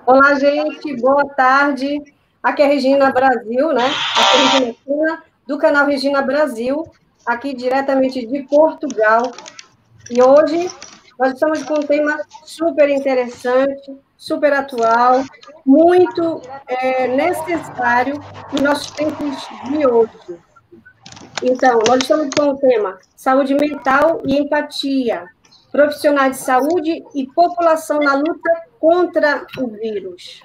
Olá, gente, boa tarde. Aqui é Regina Brasil, né? Aqui é Regina Cuna, do canal Regina Brasil, aqui diretamente de Portugal. E hoje nós estamos com um tema super interessante, super atual, muito necessário nos nossos tempos de hoje. Então, nós estamos com o tema saúde mental e empatia, profissionais de saúde e população na luta contra o vírus.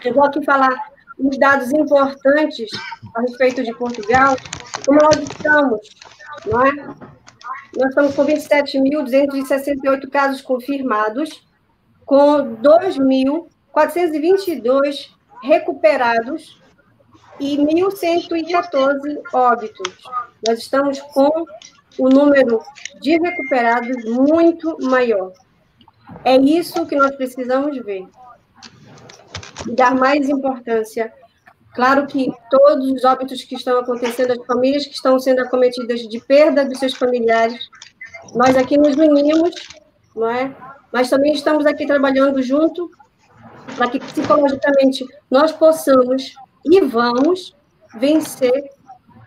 Eu vou aqui falar uns dados importantes a respeito de Portugal, como nós estamos, não é? Nós estamos com 27.268 casos confirmados, com 2.422 recuperados e 1.114 óbitos. Nós estamos com o número de recuperados muito maior. É isso que nós precisamos ver. E dar mais importância. Claro que todos os óbitos que estão acontecendo, as famílias que estão sendo acometidas de perda dos seus familiares, nós aqui nos unimos, não é? Mas também estamos aqui trabalhando junto para que psicologicamente nós possamos e vamos vencer,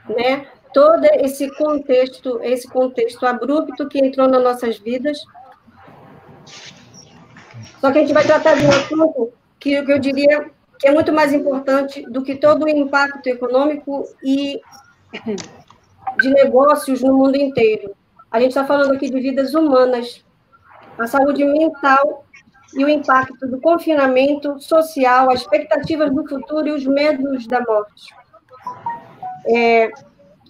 né, todo esse contexto abrupto que entrou nas nossas vidas. Só que a gente vai tratar de um assunto que eu diria que é muito mais importante do que todo o impacto econômico e de negócios no mundo inteiro. A gente está falando aqui de vidas humanas, a saúde mental e o impacto do confinamento social, as expectativas do futuro e os medos da morte.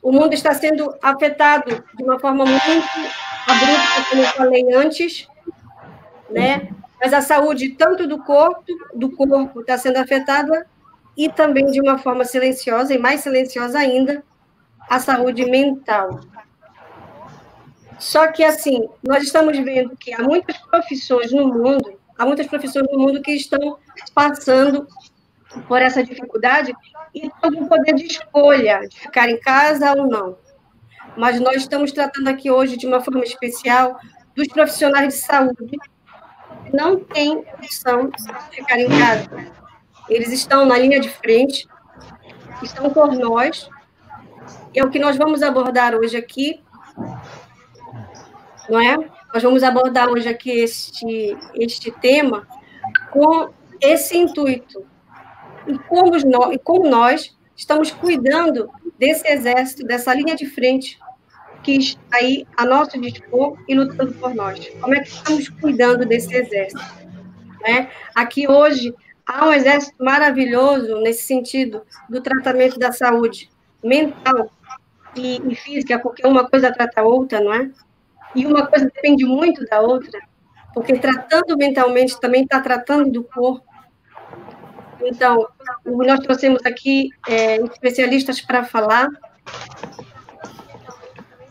O mundo está sendo afetado de uma forma muito abrupta, como eu falei antes, né? Mas a saúde tanto do corpo está sendo afetada e também de uma forma silenciosa, e mais silenciosa ainda, a saúde mental. Só que, assim, nós estamos vendo que há muitas profissões no mundo que estão passando por essa dificuldade e todo o poder de escolha, de ficar em casa ou não. Mas nós estamos tratando aqui hoje, de uma forma especial, dos profissionais de saúde que não têm opção de ficar em casa. Eles estão na linha de frente, estão por nós, e é o que nós vamos abordar hoje aqui, não é? Nós vamos abordar hoje aqui este tema com esse intuito. E como nós estamos cuidando desse exército, dessa linha de frente que está aí a nosso dispor e lutando por nós. Como é que estamos cuidando desse exército? Né? Aqui hoje há um exército maravilhoso nesse sentido do tratamento da saúde mental e física, porque uma coisa trata a outra, não é? E uma coisa depende muito da outra, porque tratando mentalmente também está tratando do corpo. Então, nós trouxemos aqui especialistas para falar.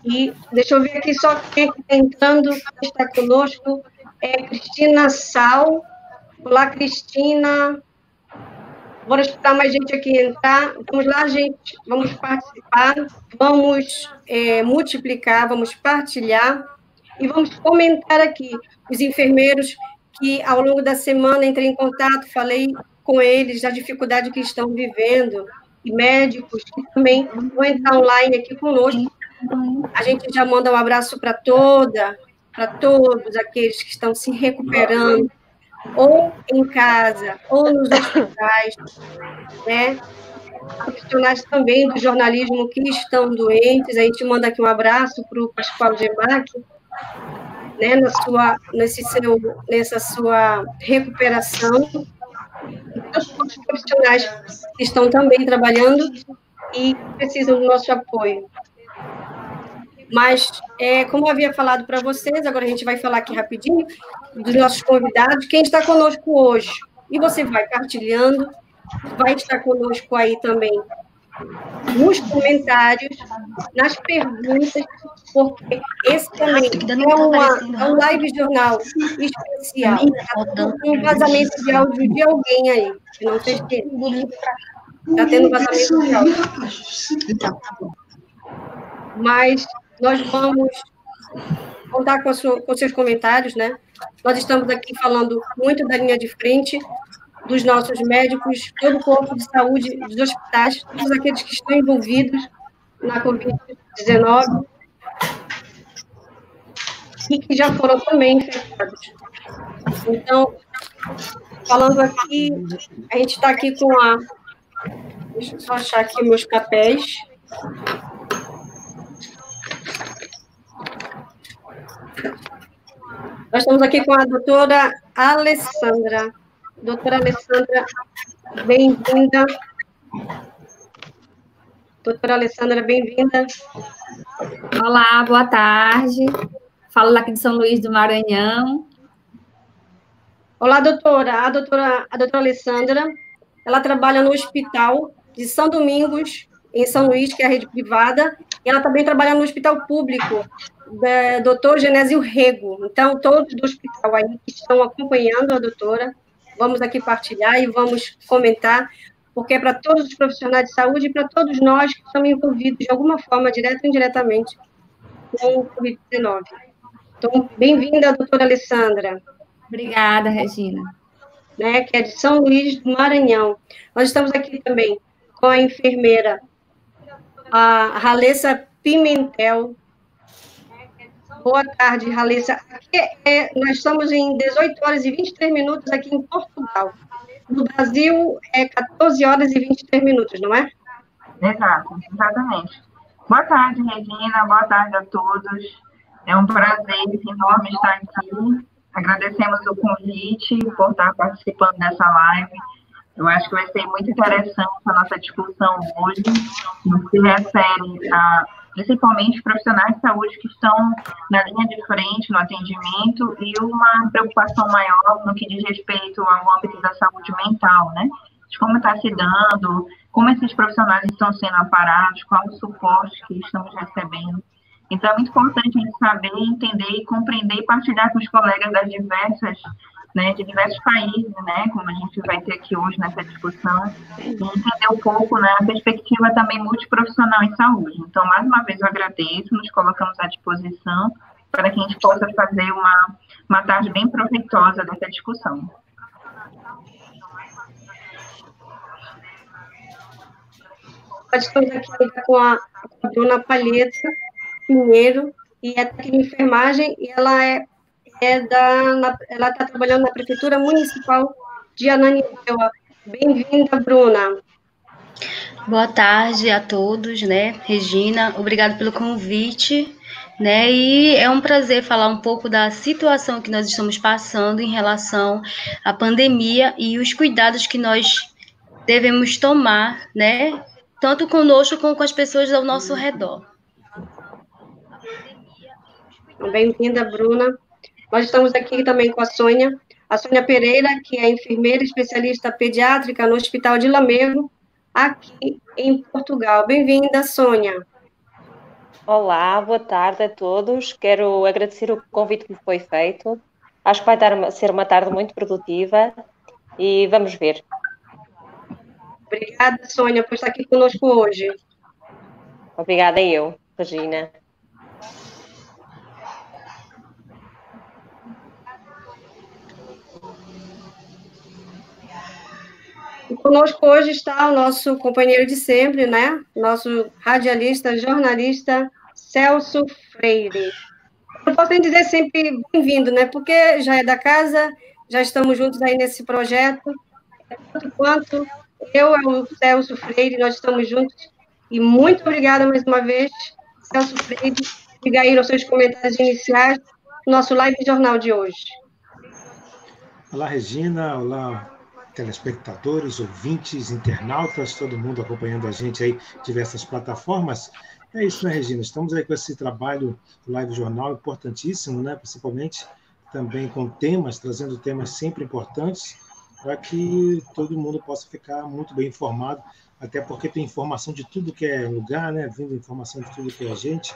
E deixa eu ver aqui só quem está entrando, quem está conosco. Cristina Sal. Olá, Cristina. Bora esperar mais gente aqui entrar. Vamos lá, gente. Vamos participar. Vamos multiplicar, vamos partilhar. E vamos comentar aqui. Os enfermeiros que, ao longo da semana, entrei em contato, falei com eles da dificuldade que estão vivendo, e médicos que também vão entrar online aqui conosco. A gente já manda um abraço para todos aqueles que estão se recuperando, ou em casa, ou nos hospitais, né? Profissionais também do jornalismo que estão doentes. A gente manda aqui um abraço para o Pascoal Gemac, né? Nessa sua recuperação. E os profissionais que estão também trabalhando e precisam do nosso apoio. Mas, como eu havia falado para vocês, agora a gente vai falar aqui rapidinho dos nossos convidados, quem está conosco hoje. E você vai partilhando, vai estar conosco aí também nos comentários, nas perguntas, porque esse também é um live jornal especial. Um vazamento de áudio de alguém aí, que não sei se está tendo vazamento de áudio. Então, tá bom. Mas nós vamos contar com seus comentários, né? Nós estamos aqui falando muito da linha de frente, dos nossos médicos, todo o corpo de saúde dos hospitais, todos aqueles que estão envolvidos na Covid-19 e que já foram também infectados. Então, falando aqui, a gente está aqui com a... Deixa eu só achar aqui meus papéis. Nós estamos aqui com a doutora Alessandra. Doutora Alessandra, bem-vinda. Doutora Alessandra, bem-vinda. Olá, boa tarde. Falo daqui de São Luís do Maranhão. Olá, doutora. A doutora Alessandra, ela trabalha no Hospital de São Domingos, em São Luís, que é a rede privada, e ela também trabalha no Hospital Público, doutor Genésio Rego. Então, todos do hospital aí que estão acompanhando a doutora, vamos aqui partilhar e vamos comentar, porque é para todos os profissionais de saúde e para todos nós que estamos envolvidos de alguma forma, direta ou indiretamente, com o Covid-19. Então, bem-vinda, doutora Alessandra. Obrigada, Regina. Né, que é de São Luís do Maranhão. Nós estamos aqui também com a enfermeira, a Ralessa Pimentel. Boa tarde, Ralessa. Nós estamos em 18 horas e 23 minutos aqui em Portugal. No Brasil, é 14 horas e 23 minutos, não é? Exato, exatamente. Boa tarde, Regina. Boa tarde a todos. É um prazer enorme estar aqui. Agradecemos o convite por estar participando dessa live. Eu acho que vai ser muito interessante a nossa discussão hoje, no que se refere a, principalmente, profissionais de saúde que estão na linha de frente no atendimento e uma preocupação maior no que diz respeito ao âmbito da saúde mental, né? De como está se dando, como esses profissionais estão sendo amparados, qual o suporte que estamos recebendo. Então, é muito importante a gente saber, entender e compreender e partilhar com os colegas das diversas, né, de diversos países, né, como a gente vai ter aqui hoje nessa discussão, e entender um pouco, né, a perspectiva também multiprofissional em saúde. Então, mais uma vez, eu agradeço, nos colocamos à disposição para que a gente possa fazer uma tarde bem proveitosa dessa discussão. Estamos aqui com a dona Palheta Pinheiro, e é técnica de enfermagem, e ela está trabalhando na Prefeitura Municipal de Ananindeua. Bem-vinda, Bruna. Boa tarde a todos, né? Regina, obrigado pelo convite, né? E é um prazer falar um pouco da situação que nós estamos passando em relação à pandemia e os cuidados que nós devemos tomar, né? Tanto conosco como com as pessoas ao nosso redor. Bem-vinda, Bruna. Nós estamos aqui também com a Sônia Pereira, que é enfermeira especialista pediátrica no Hospital de Lamego, aqui em Portugal. Bem-vinda, Sônia. Olá, boa tarde a todos. Quero agradecer o convite que me foi feito. Acho que vai ser uma tarde muito produtiva e vamos ver. Obrigada, Sônia, por estar aqui conosco hoje. Obrigada eu, Regina. E conosco hoje está o nosso companheiro de sempre, né? Nosso radialista, jornalista, Celso Freire. Eu posso nem dizer sempre bem-vindo, né? Porque já é da casa, já estamos juntos aí nesse projeto. Tanto quanto eu e o Celso Freire, nós estamos juntos. E muito obrigada mais uma vez, Celso Freire. Diga aí nos seus comentários iniciais do nosso live jornal de hoje. Olá, Regina. Olá, telespectadores, ouvintes, internautas, todo mundo acompanhando a gente aí em diversas plataformas. É isso, né, Regina? Estamos aí com esse trabalho do Live Jornal importantíssimo, né? Principalmente também com temas, trazendo temas sempre importantes para que todo mundo possa ficar muito bem informado, até porque tem informação de tudo que é lugar, né? Vindo informação de tudo que é gente.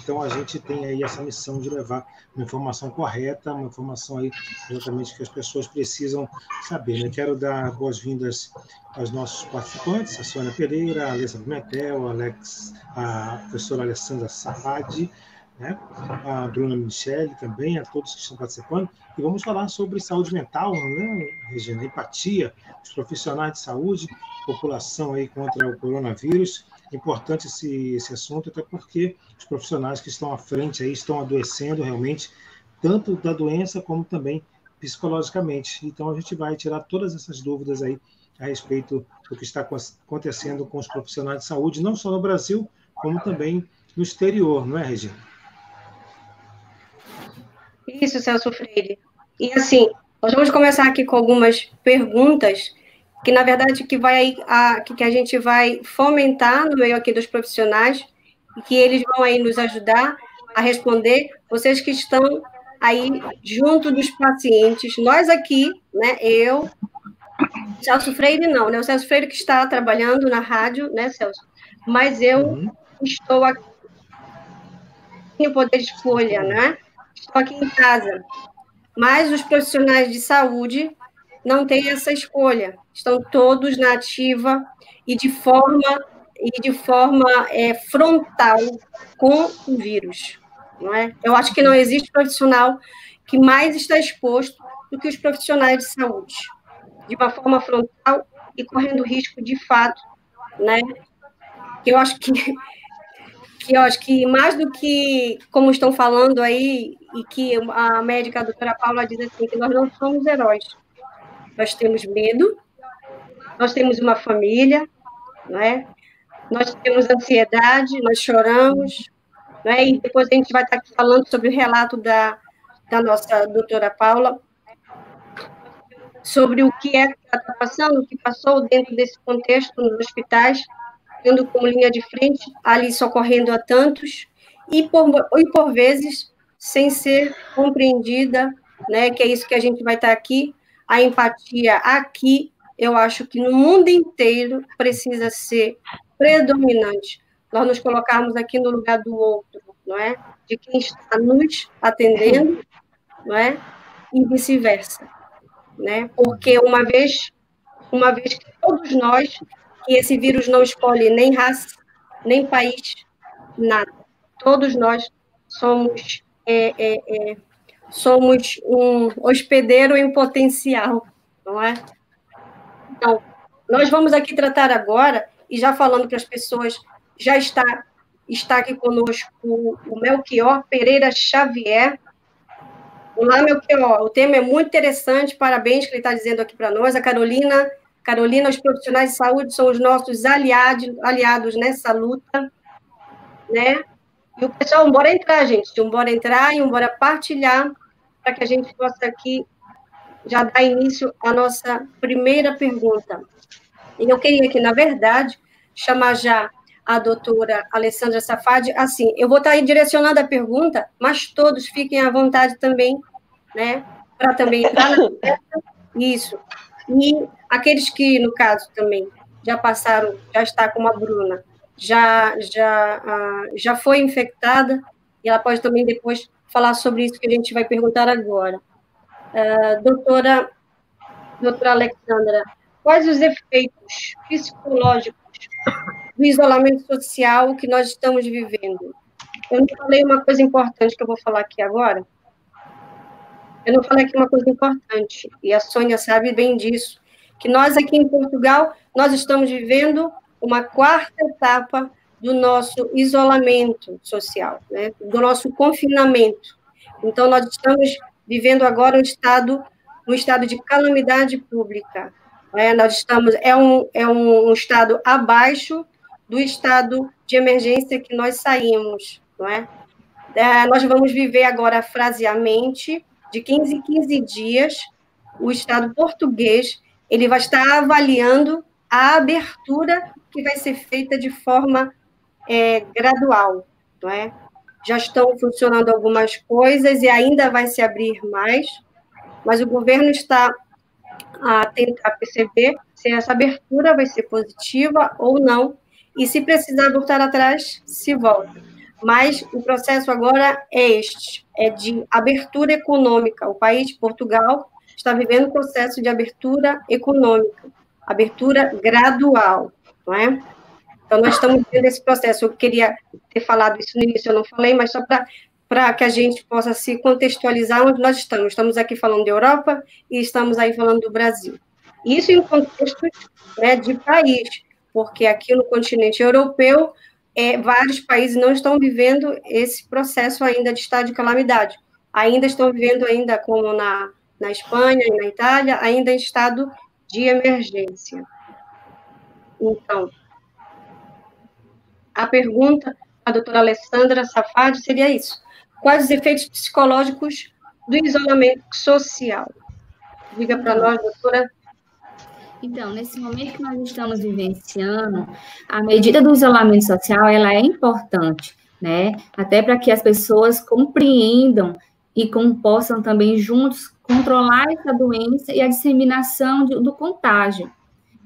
Então, a gente tem aí essa missão de levar uma informação correta, uma informação aí exatamente que as pessoas precisam saber, né? Quero dar boas-vindas aos nossos participantes, a Sônia Pereira, a Alessa Pimentel, a professora Alessandra Saad, né? A Bruna Michele também, a todos que estão participando, e vamos falar sobre saúde mental, né, Regina? Empatia, os profissionais de saúde, população aí contra o coronavírus. Importante esse assunto, até porque os profissionais que estão à frente aí estão adoecendo realmente, tanto da doença como também psicologicamente. Então, a gente vai tirar todas essas dúvidas aí a respeito do que está acontecendo com os profissionais de saúde, não só no Brasil, como também no exterior, não é, Regina? Isso, Celso Freire. E assim, nós vamos começar aqui com algumas perguntas que, na verdade, que a gente vai fomentar no meio aqui dos profissionais e que eles vão aí nos ajudar a responder. Vocês que estão aí junto dos pacientes, nós aqui, né, eu, Celso Freire não, né, o Celso Freire que está trabalhando na rádio, né, Celso? Mas eu estou aqui no poder de escolha, né? Estou aqui em casa. Mas os profissionais de saúde não têm essa escolha. Estão todos na ativa e de forma frontal com o vírus, não é? Eu acho que não existe profissional que mais está exposto do que os profissionais de saúde, de uma forma frontal e correndo risco de fato, né? Eu acho que mais do que, como estão falando aí, e que a médica, a doutora Paula, diz assim, que nós não somos heróis. Nós temos medo, nós temos uma família, não é? Nós temos ansiedade, nós choramos, não é? E depois a gente vai estar aqui falando sobre o relato da nossa doutora Paula, sobre o que ela está passando, o que passou dentro desse contexto nos hospitais, tendo como linha de frente, ali socorrendo a tantos, e por vezes sem ser compreendida, né, que é isso que a gente vai estar aqui, a empatia aqui, eu acho que no mundo inteiro precisa ser predominante, nós nos colocarmos aqui no lugar do outro, não é? De quem está nos atendendo, não é? E vice-versa, né? Porque uma vez que todos nós, que esse vírus não escolhe nem raça, nem país, nada. Todos nós somos um hospedeiro em potencial, não é? Então, nós vamos aqui tratar agora, e já falando para as pessoas, já está aqui conosco o Melchior Pereira Xavier. Olá, Melchior, o tema é muito interessante, parabéns que ele está dizendo aqui para nós. A Carolina, os profissionais de saúde são os nossos aliados nessa luta, né? E o pessoal, bora entrar, gente, bora entrar e bora partilhar para que a gente possa aqui já dar início à nossa primeira pergunta. E eu queria aqui, na verdade, chamar já a doutora Alessandra Safadi. Assim, eu vou estar aí direcionando a pergunta, mas todos fiquem à vontade também, né, para também entrar na conversa. Isso. E aqueles que, no caso, também já passaram, já está como a Bruna, já foi infectada, e ela pode também depois falar sobre isso que a gente vai perguntar agora. Doutora Alexandra, quais os efeitos psicológicos do isolamento social que nós estamos vivendo? Eu não falei uma coisa importante que eu vou falar aqui agora. Eu não falei aqui uma coisa importante, e a Sônia sabe bem disso, que nós aqui em Portugal, nós estamos vivendo uma quarta etapa do nosso isolamento social, né? Do nosso confinamento. Então, nós estamos vivendo agora um estado de calamidade pública. Nós estamos, é um estado abaixo do estado de emergência que nós saímos, não é? Nós vamos viver agora fraseamente, de 15 em 15 dias, o Estado português ele vai estar avaliando a abertura que vai ser feita de forma gradual, não é? Já estão funcionando algumas coisas e ainda vai se abrir mais, mas o governo está a tentar perceber se essa abertura vai ser positiva ou não, e se precisar voltar atrás, se volta. Mas o processo agora é de abertura econômica. O país, Portugal, está vivendo um processo de abertura econômica, abertura gradual, não é? Então, nós estamos vendo esse processo. Eu queria ter falado isso no início, eu não falei, mas só para para que a gente possa se contextualizar onde nós estamos. Estamos aqui falando da Europa e estamos aí falando do Brasil. Isso em contextos, né, de país, porque aqui no continente europeu, vários países não estão vivendo esse processo ainda de estado de calamidade. Ainda estão vivendo, ainda como na Espanha e na Itália, ainda em estado de emergência. Então, a pergunta da doutora Alessandra Safadi seria isso. Quais os efeitos psicológicos do isolamento social? Diga para nós, doutora. Então, nesse momento que nós estamos vivenciando, a medida do isolamento social, ela é importante, né? Até para que as pessoas compreendam e possam também juntos controlar essa doença e a disseminação do contágio,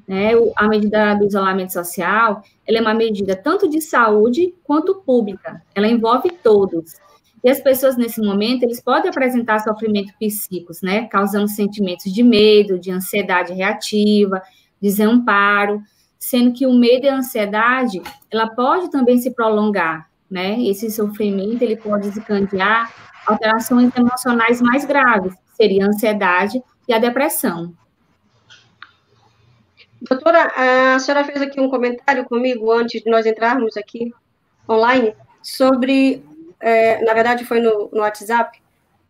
né? A medida do isolamento social, ela é uma medida tanto de saúde quanto pública, ela envolve todos. E as pessoas, nesse momento, eles podem apresentar sofrimento psíquicos, né? Causando sentimentos de medo, de ansiedade reativa, desamparo, sendo que o medo e a ansiedade, ela pode também se prolongar, né? Esse sofrimento, ele pode desencadear alterações emocionais mais graves, que seria a ansiedade e a depressão. Doutora, a senhora fez aqui um comentário comigo antes de nós entrarmos aqui online sobre, na verdade foi no WhatsApp,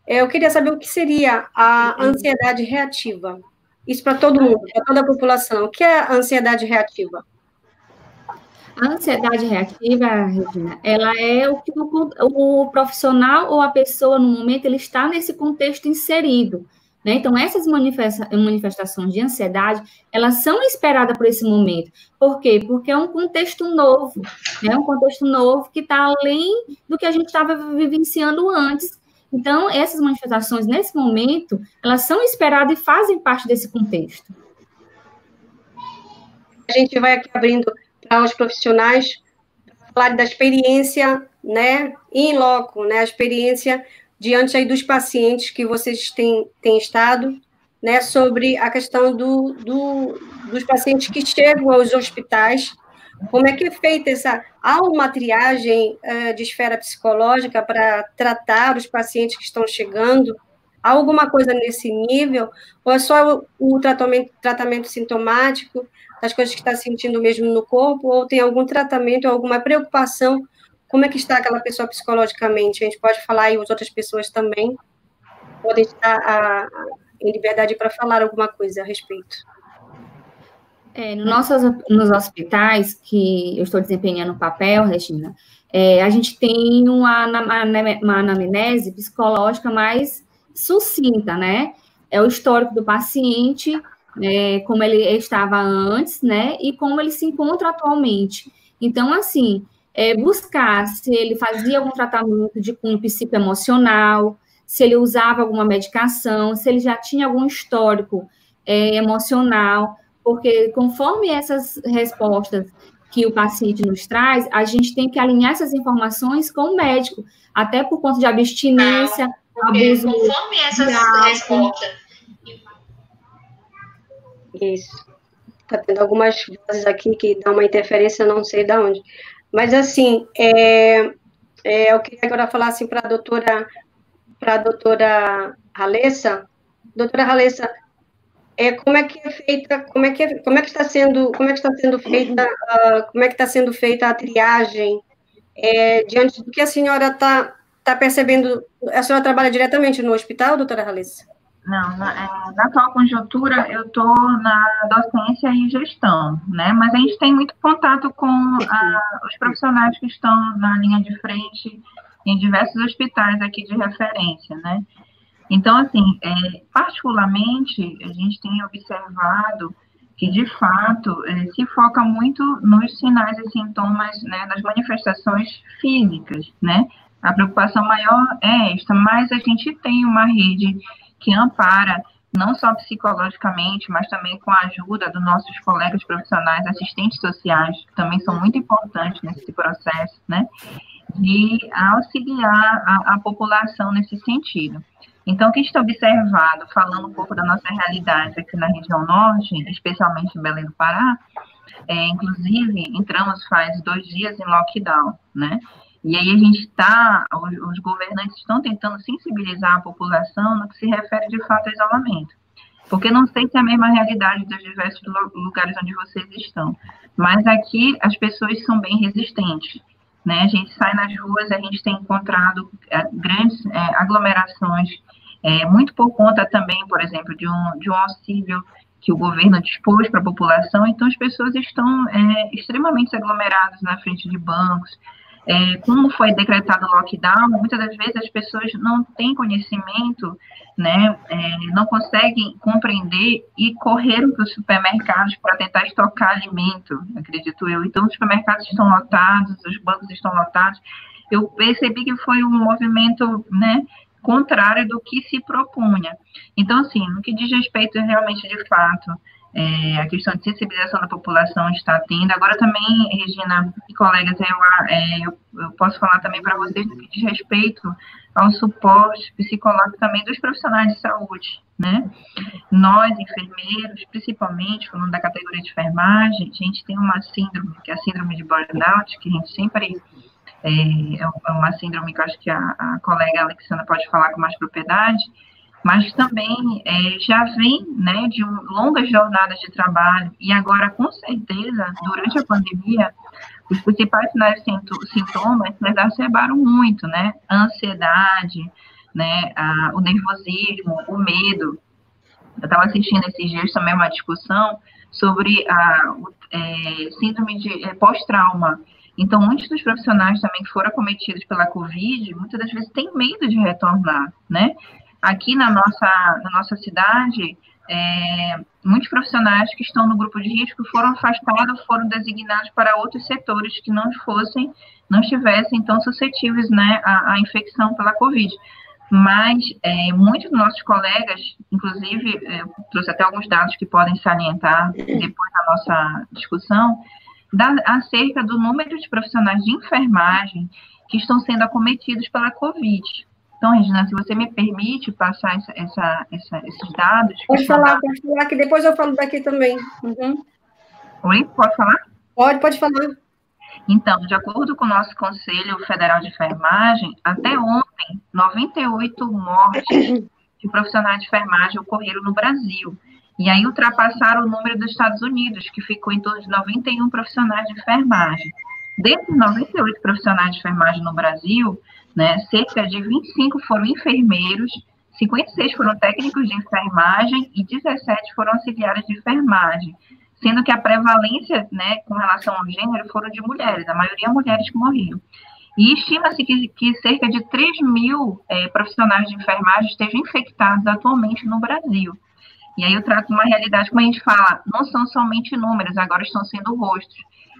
eu queria saber o que seria a ansiedade reativa. Isso para todo mundo, para toda a população. O que é a ansiedade reativa? A ansiedade reativa, Regina, ela é o que o profissional ou a pessoa, no momento, ele está nesse contexto inserido, né? Então, essas manifestações de ansiedade, elas são esperadas por esse momento. Por quê? Porque é um contexto novo, né? Um contexto novo que está além do que a gente estava vivenciando antes. Então, essas manifestações, nesse momento, elas são esperadas e fazem parte desse contexto. A gente vai aqui abrindo para os profissionais falar da experiência, né, in loco, né, a experiência diante aí dos pacientes que vocês têm estado, né, sobre a questão dos pacientes que chegam aos hospitais, como é que é feita há uma triagem de esfera psicológica para tratar os pacientes que estão chegando? Há alguma coisa nesse nível? Ou é só o tratamento sintomático, das coisas que está sentindo mesmo no corpo, ou tem algum tratamento, alguma preocupação? Como é que está aquela pessoa psicologicamente? A gente pode falar e as outras pessoas também podem estar em liberdade para falar alguma coisa a respeito. Nos hospitais que eu estou desempenhando o papel, Regina, a gente tem uma anamnese psicológica mais sucinta, né? É o histórico do paciente, como ele estava antes, né? E como ele se encontra atualmente. Então, assim, buscar se ele fazia algum tratamento de cunho psicoemocional, se ele usava alguma medicação, se ele já tinha algum histórico emocional, porque conforme essas respostas que o paciente nos traz, a gente tem que alinhar essas informações com o médico, até por conta de abstinência, abuso. Conforme essas respostas. Isso. Está tendo algumas vozes aqui que dá uma interferência, não sei de onde. Mas, assim, eu queria agora falar assim para a doutora Halessa. Doutora Halessa, como é que é feita, como é que está sendo feita a triagem diante do que a senhora está percebendo? A senhora trabalha diretamente no hospital, doutora Halessa? Não, na atual conjuntura eu estou na docência e gestão, né? Mas a gente tem muito contato com os profissionais que estão na linha de frente em diversos hospitais aqui de referência, né? Então, assim, particularmente, a gente tem observado que, de fato, se foca muito nos sinais e sintomas, né, das manifestações físicas, né? A preocupação maior é esta, mas a gente tem uma rede que ampara, não só psicologicamente, mas também com a ajuda dos nossos colegas profissionais, assistentes sociais, que também são muito importantes nesse processo, né? De auxiliar a população nesse sentido. Então, o que está observado, falando um pouco da nossa realidade aqui na região norte, especialmente em Belém do Pará, inclusive, entramos faz 2 dias em lockdown, né? E aí a gente os governantes estão tentando sensibilizar a população no que se refere de fato ao isolamento. Porque não sei se é a mesma realidade dos diversos lugares onde vocês estão, mas aqui as pessoas são bem resistentes, né? A gente sai nas ruas, a gente tem encontrado grandes aglomerações, muito por conta também, por exemplo, de um auxílio que o governo dispôs para a população, então as pessoas estão extremamente aglomeradas na frente de bancos. Como foi decretado o lockdown, muitas das vezes as pessoas não têm conhecimento, né, não conseguem compreender e correram para os supermercados para tentar estocar alimento, acredito eu. Então, os supermercados estão lotados, os bancos estão lotados. Eu percebi que foi um movimento, né, contrário do que se propunha. Então, assim, no que diz respeito realmente, de fato, a questão de sensibilização da população está tendo. Agora também, Regina e colegas, eu posso falar também para vocês no que diz respeito ao suporte psicológico também dos profissionais de saúde, né? Nós, enfermeiros, principalmente, falando da categoria de enfermagem, a gente tem uma síndrome, que é a síndrome de burnout, que a gente sempre... É uma síndrome que eu acho que a colega Alexandra pode falar com mais propriedade, mas também já vem, né, de longas jornadas de trabalho, e agora, com certeza, durante a pandemia, os principais sinais e sintomas se exacerbaram muito, né, a ansiedade, né, o nervosismo, o medo. Eu estava assistindo esses dias também uma discussão sobre a síndrome de pós-trauma. Então, muitos dos profissionais também que foram acometidos pela Covid, muitas das vezes têm medo de retornar, né? Aqui na nossa cidade, muitos profissionais que estão no grupo de risco foram afastados, foram designados para outros setores que não estivessem tão suscetíveis, né, à infecção pela Covid. Mas muitos dos nossos colegas, inclusive, eu trouxe até alguns dados que podem salientar depois da nossa discussão, acerca do número de profissionais de enfermagem que estão sendo acometidos pela Covid. Então, Regina, se você me permite passar esses dados... Pode falar, que depois eu falo daqui também. Uhum. Oi, pode falar? Pode falar. Então, de acordo com o nosso Conselho Federal de Enfermagem, até ontem, 98 mortes de profissionais de enfermagem ocorreram no Brasil. E aí ultrapassaram o número dos Estados Unidos, que ficou em torno de 91 profissionais de enfermagem. Desses 98 profissionais de enfermagem no Brasil, né, cerca de 25 foram enfermeiros, 56 foram técnicos de enfermagem e 17 foram auxiliares de enfermagem, sendo que a prevalência, né, com relação ao gênero foram de mulheres, a maioria mulheres que morreram. E estima-se que cerca de 3 mil profissionais de enfermagem estejam infectados atualmente no Brasil. E aí eu trato uma realidade, como a gente fala, não são somente números, agora estão sendo rostos.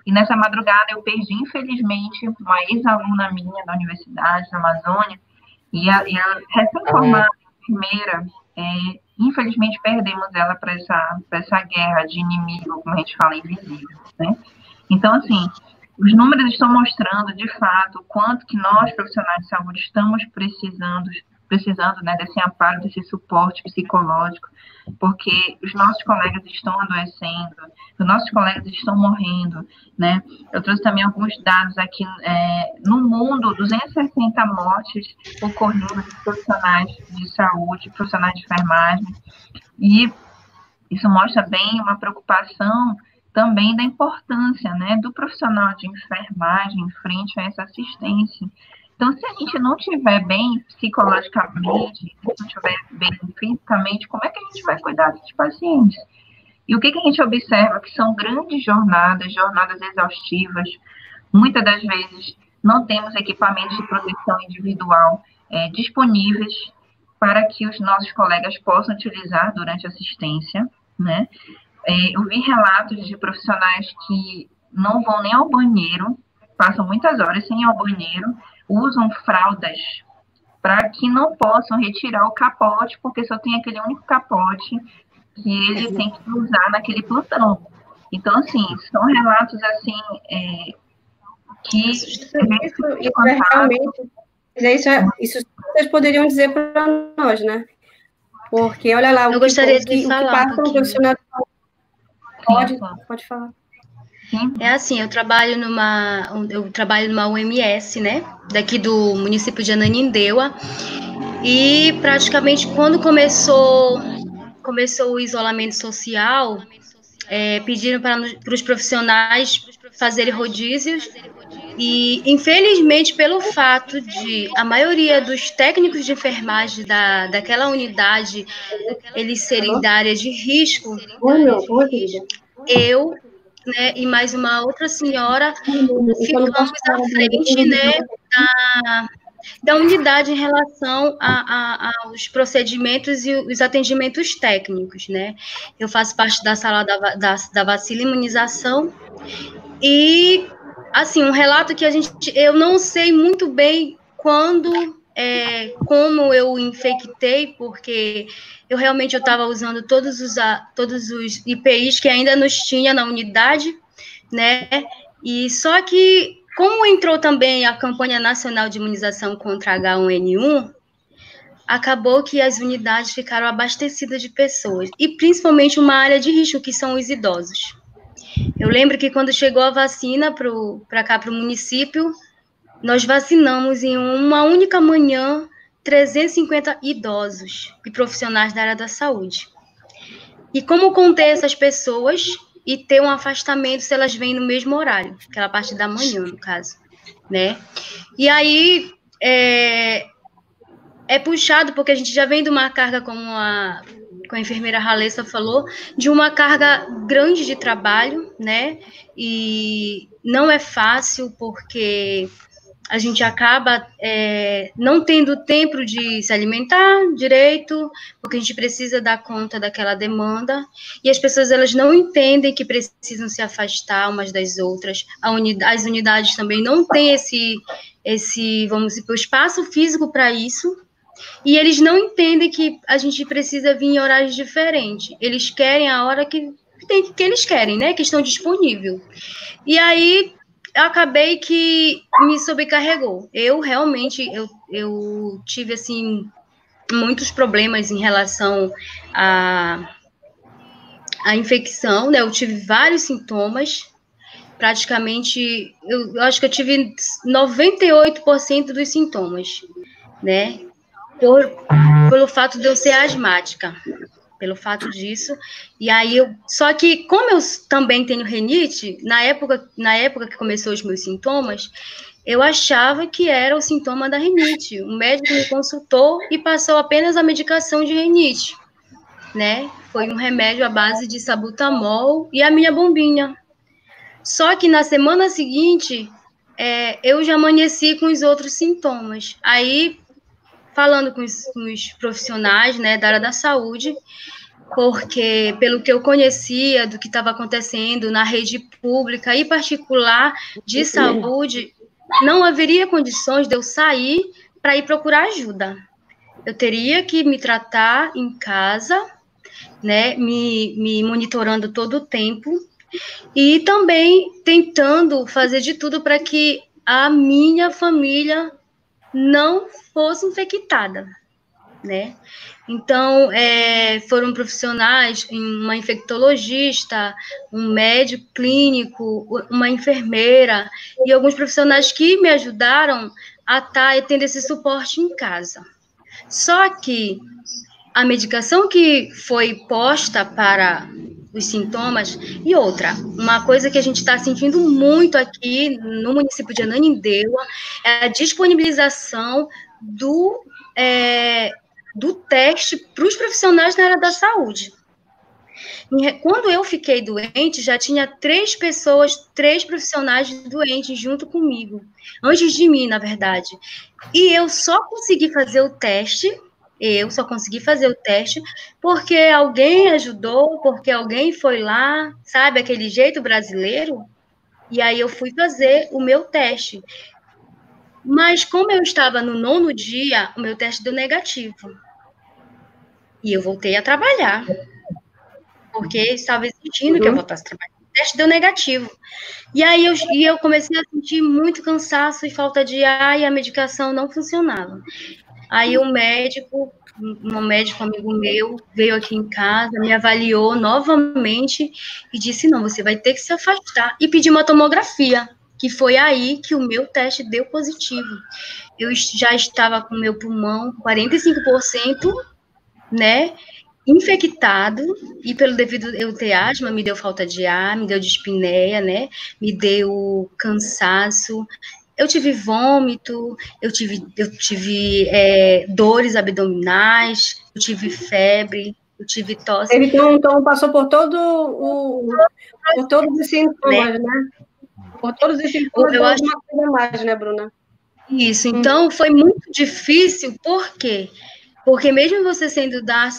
E nessa madrugada eu perdi, infelizmente, uma ex-aluna minha da Universidade da Amazônia, e a recém-formada enfermeira, infelizmente perdemos ela para essa guerra de inimigo, como a gente fala, invisível, né? Então, assim, os números estão mostrando, de fato, o quanto que nós, profissionais de saúde, estamos precisando, né, desse amparo, desse suporte psicológico, porque os nossos colegas estão adoecendo, os nossos colegas estão morrendo, né? Eu trouxe também alguns dados aqui, no mundo, 260 mortes ocorrendo de profissionais de saúde, profissionais de enfermagem, e isso mostra bem uma preocupação também da importância, né, do profissional de enfermagem em frente a essa assistência. Então, se a gente não estiver bem psicologicamente, se não estiver bem fisicamente, como é que a gente vai cuidar desses pacientes? E o que a gente observa? Que são grandes jornadas exaustivas. Muitas das vezes não temos equipamentos de proteção individual disponíveis para que os nossos colegas possam utilizar durante a assistência, né? Eu vi relatos de profissionais que não vão nem ao banheiro, passam muitas horas sem ir ao banheiro, usam fraldas para que não possam retirar o capote, porque só tem aquele único capote que ele tem que usar naquele plantão. Então, assim, são relatos, assim, que... Isso realmente... Isso vocês poderiam dizer para nós, né? Porque, olha lá, eu gostaria de falar o que passa um profissional... Pode falar. Sim. É assim, eu trabalho numa UMS, né, daqui do município de Ananindeua, e praticamente quando começou o isolamento social, pediram para os profissionais fazerem rodízios, e infelizmente pelo fato de a maioria dos técnicos de enfermagem daquela unidade eles serem da área de risco, Oi, meu, oi, querida. eu, né, e mais uma outra senhora Eu não posso ficamos falar à nada, frente, né, da unidade em relação aos procedimentos e os atendimentos técnicos, né? Eu faço parte da sala da vacina e imunização e, assim, um relato que eu não sei muito bem como eu infectei, porque eu realmente estava usando todos os IPIs que ainda nos tinha na unidade, né? E só que, como entrou também a campanha nacional de imunização contra H1N1, acabou que as unidades ficaram abastecidas de pessoas, e principalmente uma área de risco, que são os idosos. Eu lembro que quando chegou a vacina para cá, para o município, nós vacinamos em uma única manhã 350 idosos e profissionais da área da saúde. E como conter essas pessoas e ter um afastamento se elas vêm no mesmo horário, aquela parte da manhã, no caso, né? E aí é puxado, porque a gente já vem de uma carga, como a enfermeira Ralessa falou, de uma carga grande de trabalho, né? E não é fácil, porque a gente acaba não tendo tempo de se alimentar direito, porque a gente precisa dar conta daquela demanda, e as pessoas elas não entendem que precisam se afastar umas das outras. As unidades também não têm vamos dizer, o espaço físico para isso, e eles não entendem que a gente precisa vir em horários diferentes. Eles querem a hora que eles querem, né? Que estão disponíveis. E aí, eu acabei que me sobrecarregou. Eu realmente, eu tive, assim, muitos problemas em relação à infecção, né? Eu tive vários sintomas. Praticamente, eu acho que eu tive 98% dos sintomas, né? Pelo fato de eu ser asmática, pelo fato disso. E aí só que como eu também tenho rinite, na época que começou os meus sintomas, eu achava que era o sintoma da rinite. O médico me consultou e passou apenas a medicação de rinite, né? Foi um remédio à base de salbutamol e a minha bombinha. Só que na semana seguinte, eu já amanheci com os outros sintomas. Aí, falando com os profissionais, né, da área da saúde, porque pelo que eu conhecia do que estava acontecendo na rede pública e particular de saúde, não haveria condições de eu sair para ir procurar ajuda. Eu teria que me tratar em casa, né, me monitorando todo o tempo, e também tentando fazer de tudo para que a minha família não fosse infectada, né? Então, foram profissionais, uma infectologista, um médico clínico, uma enfermeira e alguns profissionais que me ajudaram a estar tendo esse suporte em casa. Só que a medicação que foi posta para os sintomas, e outra, uma coisa que a gente está sentindo muito aqui no município de Ananindeua é a disponibilização do teste para os profissionais na área da saúde. Quando eu fiquei doente, já tinha 3 profissionais doentes junto comigo, antes de mim, na verdade. E eu só consegui fazer o teste porque alguém ajudou, porque alguém foi lá, sabe, aquele jeito brasileiro, e aí eu fui fazer o meu teste. Mas como eu estava no 9º dia, o meu teste deu negativo. E eu voltei a trabalhar, porque estava exigindo que eu voltasse a trabalhar. O teste deu negativo. E aí eu comecei a sentir muito cansaço e falta de ar, e a medicação não funcionava. Aí um médico amigo meu, veio aqui em casa, me avaliou novamente e disse, não, você vai ter que se afastar. E pediu uma tomografia, que foi aí que o meu teste deu positivo. Eu já estava com o meu pulmão 45%, né, infectado, e pelo devido eu ter asma, me deu falta de ar, me deu dispneia, né, me deu cansaço, eu tive vômito, eu tive dores abdominais, eu tive febre, eu tive tosse. Então passou por todos os sintomas, né? Por todos os sintomas, eu acho uma coisa mais, né, Bruna? Isso, então foi muito difícil, por quê? Porque mesmo você sendo da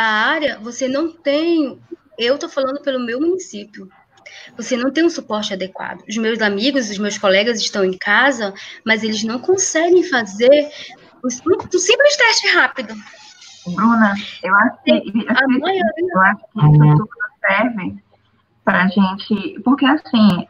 área, você não tem, eu estou falando pelo meu município, você não tem um suporte adequado. Os meus amigos, os meus colegas estão em casa, mas eles não conseguem fazer o simples teste rápido. Bruna, eu acho que isso tudo serve para a gente, porque assim,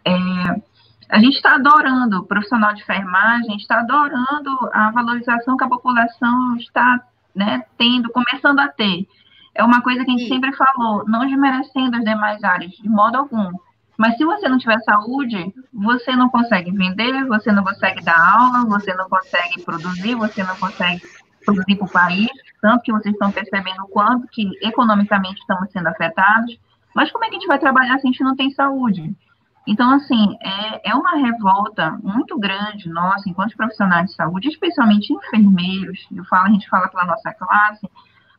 a gente está adorando o profissional de enfermagem, está adorando a valorização que a população está, né, começando a ter. É uma coisa que a gente sempre falou, não desmerecendo as demais áreas, de modo algum. Mas se você não tiver saúde, você não consegue vender, você não consegue dar aula, você não consegue produzir, você não consegue produzir para o país, tanto que vocês estão percebendo o quanto que economicamente estamos sendo afetados. Mas como é que a gente vai trabalhar se a gente não tem saúde? Então, assim, é uma revolta muito grande nossa, enquanto profissionais de saúde, especialmente enfermeiros, a gente fala pela nossa classe,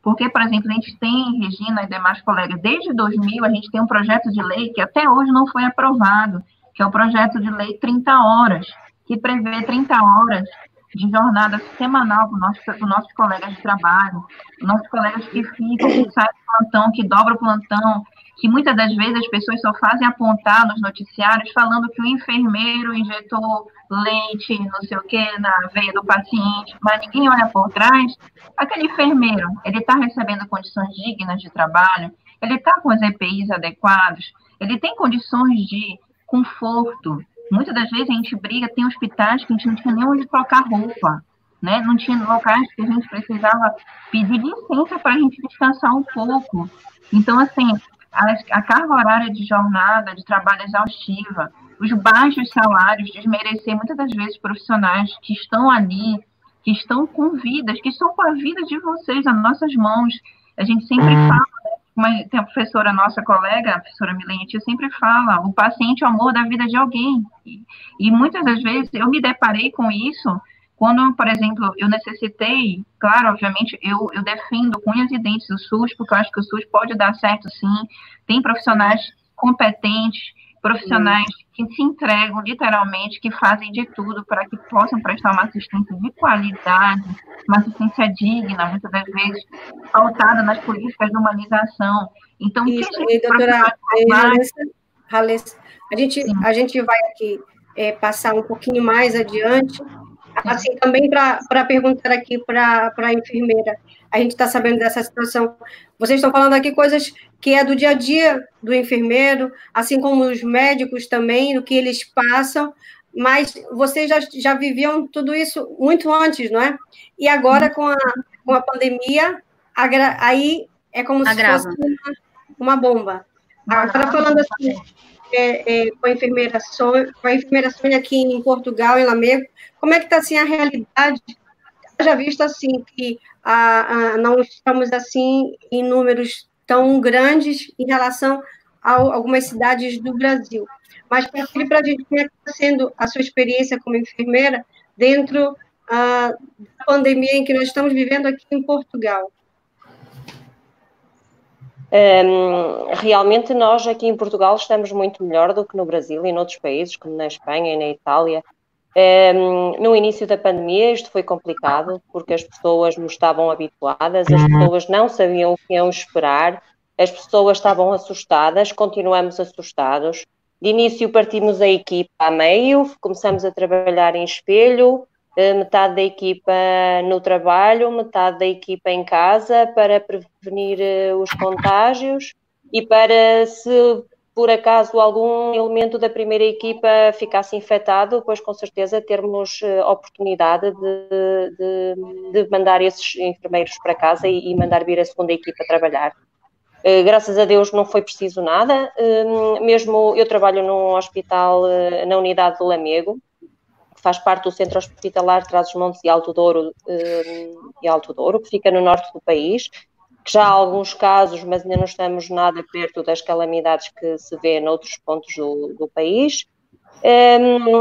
porque, por exemplo, a gente tem, Regina e demais colegas, desde 2000 a gente tem um projeto de lei que até hoje não foi aprovado, que é o projeto de lei 30 horas, que prevê 30 horas de jornada semanal para os nossos colegas de trabalho, nossos colegas que ficam, que saem do plantão, que dobram o plantão, que muitas das vezes as pessoas só fazem apontar nos noticiários falando que o enfermeiro injetou leite, não sei o que, na veia do paciente, mas ninguém olha por trás. Aquele enfermeiro, ele está recebendo condições dignas de trabalho, ele está com os EPIs adequados, ele tem condições de conforto. Muitas das vezes a gente briga, tem hospitais que a gente não tinha nem onde trocar roupa, né? Não tinha locais que a gente precisava pedir licença para a gente descansar um pouco. Então, assim, a carga horária de jornada, de trabalho exaustiva, os baixos salários, desmerecer muitas das vezes profissionais que estão ali, que estão com vidas, que estão com a vida de vocês nas nossas mãos. A gente sempre fala, né? Tem a professora, nossa colega, a professora Milene, sempre fala, o paciente é o amor da vida de alguém. E muitas das vezes eu me deparei com isso quando, por exemplo, eu necessitei, claro, obviamente, eu defendo com unhas e dentes o SUS, porque eu acho que o SUS pode dar certo, sim. Tem profissionais competentes, profissionais que se entregam, literalmente, que fazem de tudo para que possam prestar uma assistência de qualidade, uma assistência digna, muitas das vezes, pautada nas políticas de humanização. Então, isso, doutora Halessa, a gente vai aqui passar um pouquinho mais adiante, assim, também para perguntar aqui para a enfermeira, a gente está sabendo dessa situação, vocês estão falando aqui coisas que é do dia a dia do enfermeiro, assim como os médicos também, do que eles passam, mas vocês já viviam tudo isso muito antes, não é? E agora, com a pandemia, aí é como se fosse uma bomba. Agora, falando assim, com a enfermeira Sônia aqui em Portugal, em Lamego, como é que está assim a realidade? Já visto assim que não estamos assim em números tão grandes em relação a algumas cidades do Brasil. Mas para a gente, como é que está sendo a sua experiência como enfermeira dentro da pandemia em que nós estamos vivendo aqui em Portugal? Realmente nós aqui em Portugal estamos muito melhor do que no Brasil e noutros países, como na Espanha e na Itália. No início da pandemia isto foi complicado, porque as pessoas não estavam habituadas, as pessoas não sabiam o que iam esperar, as pessoas estavam assustadas, continuamos assustados. De início partimos a equipa a meio, começamos a trabalhar em espelho, metade da equipa no trabalho, metade da equipa em casa, para prevenir os contágios e para, se por acaso algum elemento da primeira equipa ficasse infectado, pois com certeza termos oportunidade de mandar esses enfermeiros para casa e mandar vir a segunda equipa trabalhar. Graças a Deus não foi preciso nada, mesmo eu trabalho num hospital na unidade de Lamego, que faz parte do Centro Hospitalar Trás-os-Montes e Alto Douro, que fica no norte do país, que já há alguns casos, mas ainda não estamos nada perto das calamidades que se vê noutros pontos do país.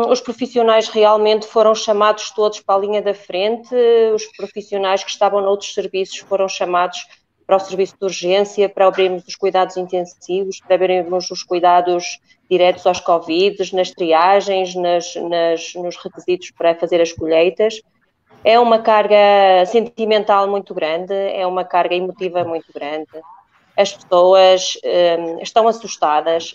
Os profissionais realmente foram chamados todos para a linha da frente, os profissionais que estavam noutros serviços foram chamados para o serviço de urgência, para abrirmos os cuidados intensivos, para abrirmos os cuidados diretos aos Covid, nas triagens, nos requisitos para fazer as colheitas. É uma carga sentimental muito grande, é uma carga emotiva muito grande. As pessoas estão assustadas,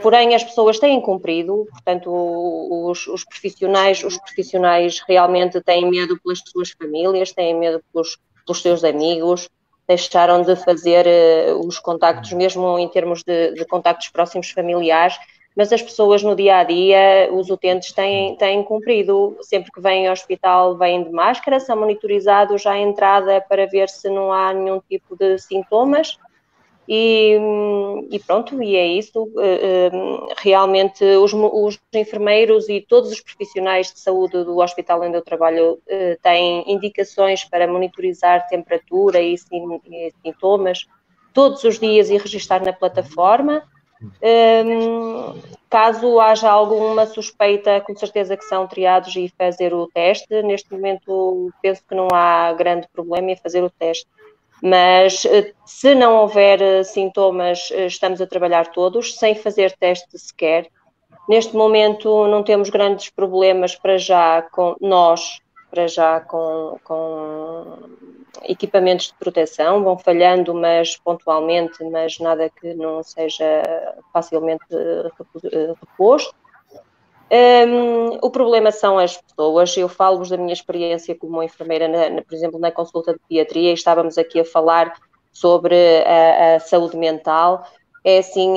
porém as pessoas têm cumprido, portanto os profissionais realmente têm medo pelas suas famílias, têm medo pelos seus amigos, deixaram de fazer os contactos, mesmo em termos de contactos próximos familiares, mas as pessoas no dia-a-dia, os utentes têm cumprido, sempre que vêm ao hospital vêm de máscara, são monitorizados à entrada para ver se não há nenhum tipo de sintomas e pronto, e é isso. Realmente os enfermeiros e todos os profissionais de saúde do hospital onde eu trabalho têm indicações para monitorizar temperatura e sintomas todos os dias e registar na plataforma. Caso haja alguma suspeita, com certeza que são triados e fazer o teste. Neste momento penso que não há grande problema em fazer o teste, mas se não houver sintomas, estamos a trabalhar todos sem fazer teste sequer. Neste momento não temos grandes problemas para já com equipamentos de proteção, vão falhando, mas pontualmente, mas nada que não seja facilmente reposto. O problema são as pessoas. Eu falo-vos da minha experiência como enfermeira, por exemplo, na consulta de pediatria, e estávamos aqui a falar sobre a saúde mental. É assim,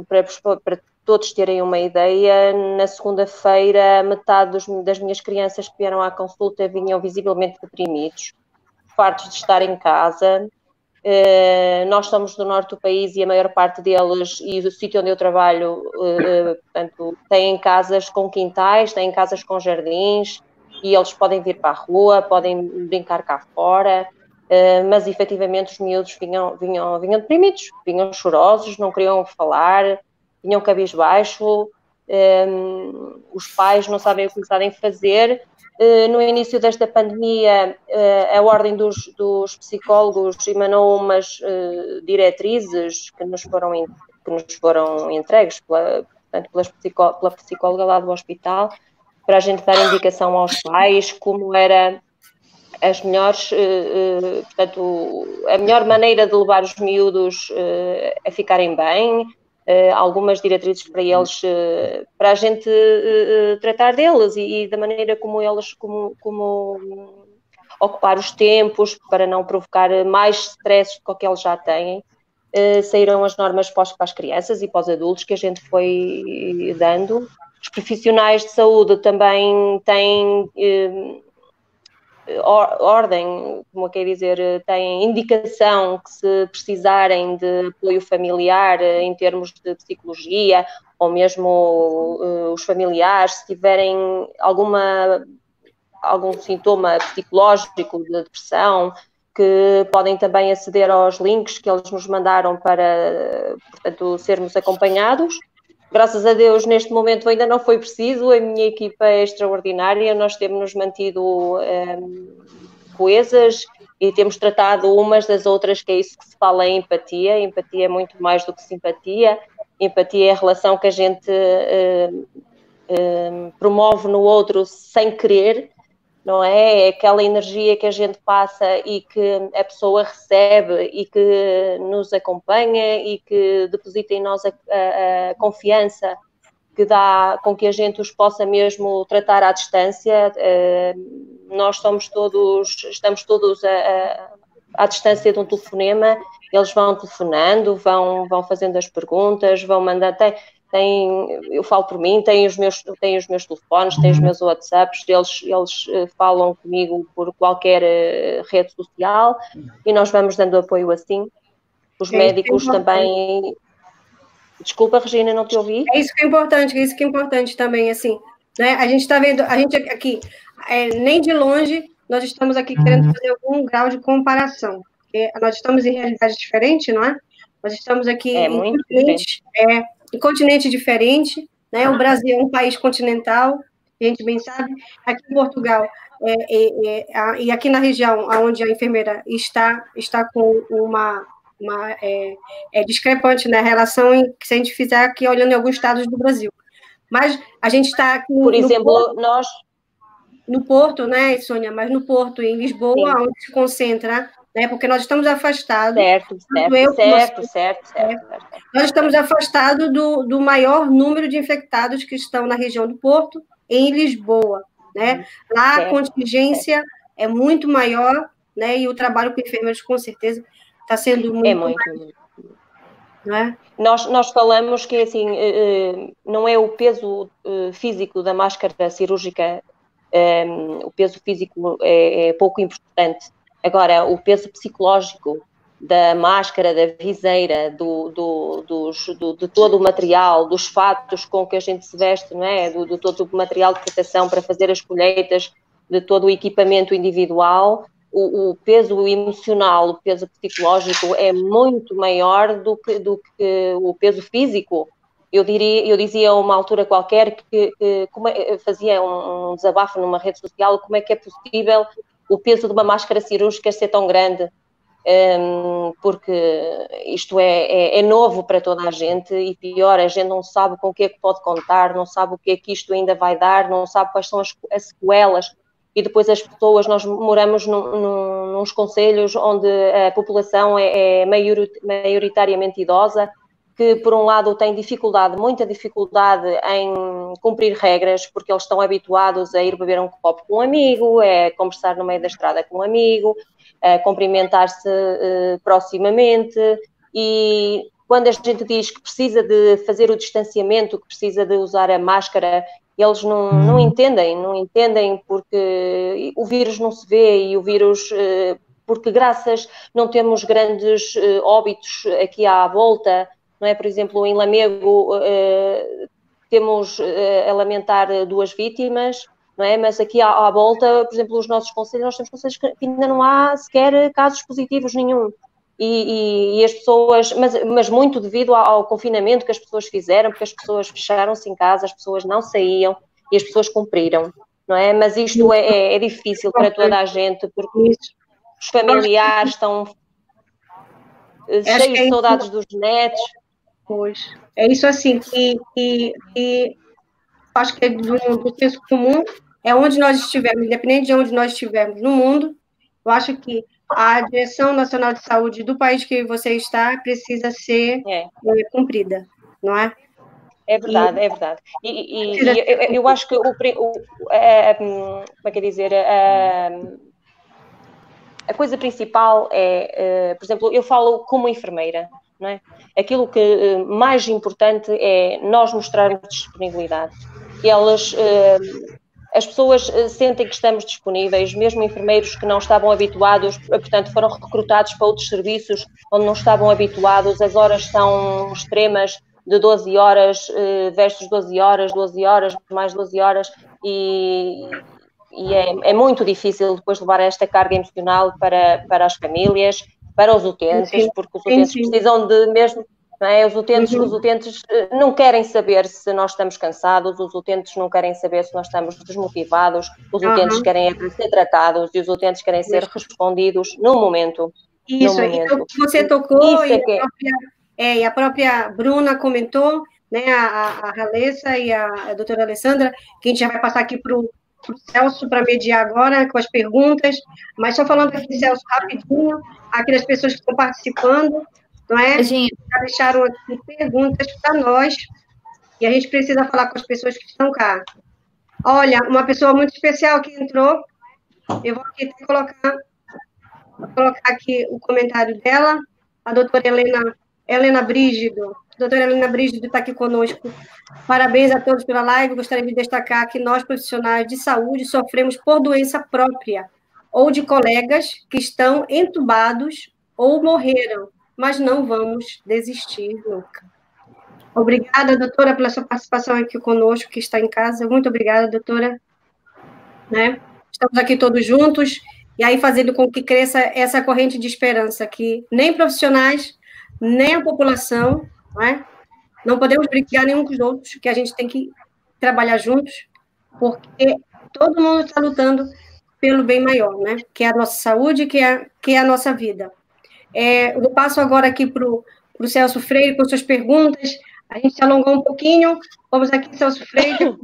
para todos terem uma ideia, na segunda-feira, metade das minhas crianças que vieram à consulta vinham visivelmente deprimidos, fartos de estar em casa. Nós somos do norte do país e a maior parte deles, e o sítio onde eu trabalho, portanto, têm casas com quintais, têm casas com jardins, e eles podem vir para a rua, podem brincar cá fora, mas efetivamente os miúdos vinham deprimidos, vinham chorosos, não queriam falar, vinham cabisbaixo, os pais não sabem o que sabem fazer. No início desta pandemia, a Ordem dos Psicólogos emanou umas diretrizes que nos foram entregues pela psicóloga lá do hospital, para a gente dar indicação aos pais como era as melhores, portanto, a melhor maneira de levar os miúdos a ficarem bem, algumas diretrizes para eles, para a gente tratar deles e da maneira como eles, como ocupar os tempos para não provocar mais stress do que eles já têm. Saíram as normas para as crianças e para os adultos que a gente foi dando. Os profissionais de saúde também têm ordem, como quer dizer, têm indicação que se precisarem de apoio familiar em termos de psicologia, ou mesmo os familiares, se tiverem algum sintoma psicológico de depressão, que podem também aceder aos links que eles nos mandaram para, portanto, sermos acompanhados. Graças a Deus, neste momento ainda não foi preciso, a minha equipa é extraordinária, nós temos-nos mantido coesas e temos tratado umas das outras, que é isso que se fala em empatia. Empatia é muito mais do que simpatia. Empatia é a relação que a gente promove no outro sem querer, não é? É aquela energia que a gente passa e que a pessoa recebe e que nos acompanha e que deposita em nós a confiança que dá com que a gente os possa mesmo tratar à distância. Nós estamos todos à distância de um telefonema eles vão telefonando, vão fazendo as perguntas, vão mandar, eu falo por mim, têm os meus telefones, têm os meus WhatsApps, eles falam comigo por qualquer rede social e nós vamos dando apoio assim. Os médicos também... Desculpa, Regina, não te ouvi. É isso que é importante também, assim, né? A gente está vendo, a gente aqui, nem de longe, nós estamos aqui querendo fazer algum grau de comparação, porque nós estamos em realidades diferentes, não é? Nós estamos aqui em continente diferente, né? O Brasil é um país continental, a gente bem sabe. Aqui em Portugal, e aqui na região onde a enfermeira está com uma discrepante, né? A relação que a gente fizer aqui olhando em alguns estados do Brasil. Mas a gente está aqui por exemplo, nós no Porto, né, Sônia? Mas no Porto, em Lisboa, sim, onde se concentra, né? Porque nós estamos afastados. Certo. Nós estamos afastados do maior número de infectados que estão na região do Porto, em Lisboa, né? Lá a contingência é muito maior, né? E o trabalho com enfermeiros, com certeza, está sendo muito não é? Nós falamos que assim, não é o peso físico da máscara cirúrgica, o peso físico é pouco importante. Agora, o peso psicológico da máscara, da viseira, de todo o material, dos fatos com que a gente se veste, não é? De todo o material de proteção para fazer as colheitas, de todo o equipamento individual, o peso emocional, o peso psicológico é muito maior do que o peso físico. Eu dizia a uma altura qualquer que fazia um desabafo numa rede social, como é que é possível o peso de uma máscara cirúrgica ser tão grande? Porque isto é novo para toda a gente e pior, a gente não sabe com o que é que pode contar, não sabe o que é que isto ainda vai dar, não sabe quais são as sequelas. E depois as pessoas, nós moramos nos concelhos onde a população é maioritariamente idosa, que por um lado tem muita dificuldade em cumprir regras, porque eles estão habituados a ir beber um copo com um amigo, a conversar no meio da estrada com um amigo, a cumprimentar-se proximamente, e quando a gente diz que precisa de fazer o distanciamento, que precisa de usar a máscara, eles não entendem porque o vírus não se vê e o vírus, porque não temos grandes óbitos aqui à volta, não é? Por exemplo, em Lamego temos a lamentar 2 vítimas, não é? Mas aqui à volta, por exemplo, os nossos concelhos, nós temos concelhos que ainda não há sequer casos positivos nenhum. E as pessoas, mas muito devido ao confinamento que as pessoas fizeram, porque as pessoas fecharam-se em casa, as pessoas não saíam e as pessoas cumpriram, não é? Mas isto é difícil para toda a gente, porque os familiares estão cheios de saudades dos netos. Pois, é isso assim, que acho que é do senso comum, é onde nós estivermos, independente de onde nós estivermos no mundo, eu acho que a Direção Nacional de Saúde do país que você está precisa ser cumprida, não é? É verdade, é verdade. E eu acho que como é que é dizer, a coisa principal por exemplo, eu falo como enfermeira, não é? Aquilo que mais importante é nós mostrarmos disponibilidade. As pessoas sentem que estamos disponíveis, mesmo enfermeiros que não estavam habituados, portanto, foram recrutados para outros serviços onde não estavam habituados, as horas são extremas, de 12 horas versus 12 horas, mais 12 horas, e é muito difícil depois levar esta carga emocional para as famílias, para os utentes, porque os utentes precisam de mesmo... Não é? Os utentes não querem saber se nós estamos cansados, os utentes não querem saber se nós estamos desmotivados, os utentes querem ser tratados e os utentes querem ser respondidos no momento. Isso, então você tocou e a própria Bruna comentou, né, a Ralessa e a doutora Alessandra, que a gente já vai passar aqui para o Celso para mediar agora com as perguntas, mas só falando aqui, Celso, rapidinho, aquelas pessoas que estão participando, não é? Já deixaram aqui perguntas para nós e a gente precisa falar com as pessoas que estão cá. Olha, uma pessoa muito especial que entrou, eu vou aqui colocar aqui o comentário dela, a doutora Helena Brígido. Doutora Helena Brígido está aqui conosco. Parabéns a todos pela live. Gostaria de destacar que nós, profissionais de saúde, sofremos por doença própria ou de colegas que estão entubados ou morreram, mas não vamos desistir nunca. Obrigada, doutora, pela sua participação aqui conosco, que está em casa. Muito obrigada, doutora. Né? Estamos aqui todos juntos, e aí fazendo com que cresça essa corrente de esperança, que nem profissionais, nem a população, né? Não podemos brigar nenhum com os outros, que a gente tem que trabalhar juntos, porque todo mundo está lutando pelo bem maior, né? Que é a nossa saúde, que é a nossa vida. Eu passo agora aqui para o Celso Freire, com suas perguntas. A gente se alongou um pouquinho. Vamos aqui, Celso Freire.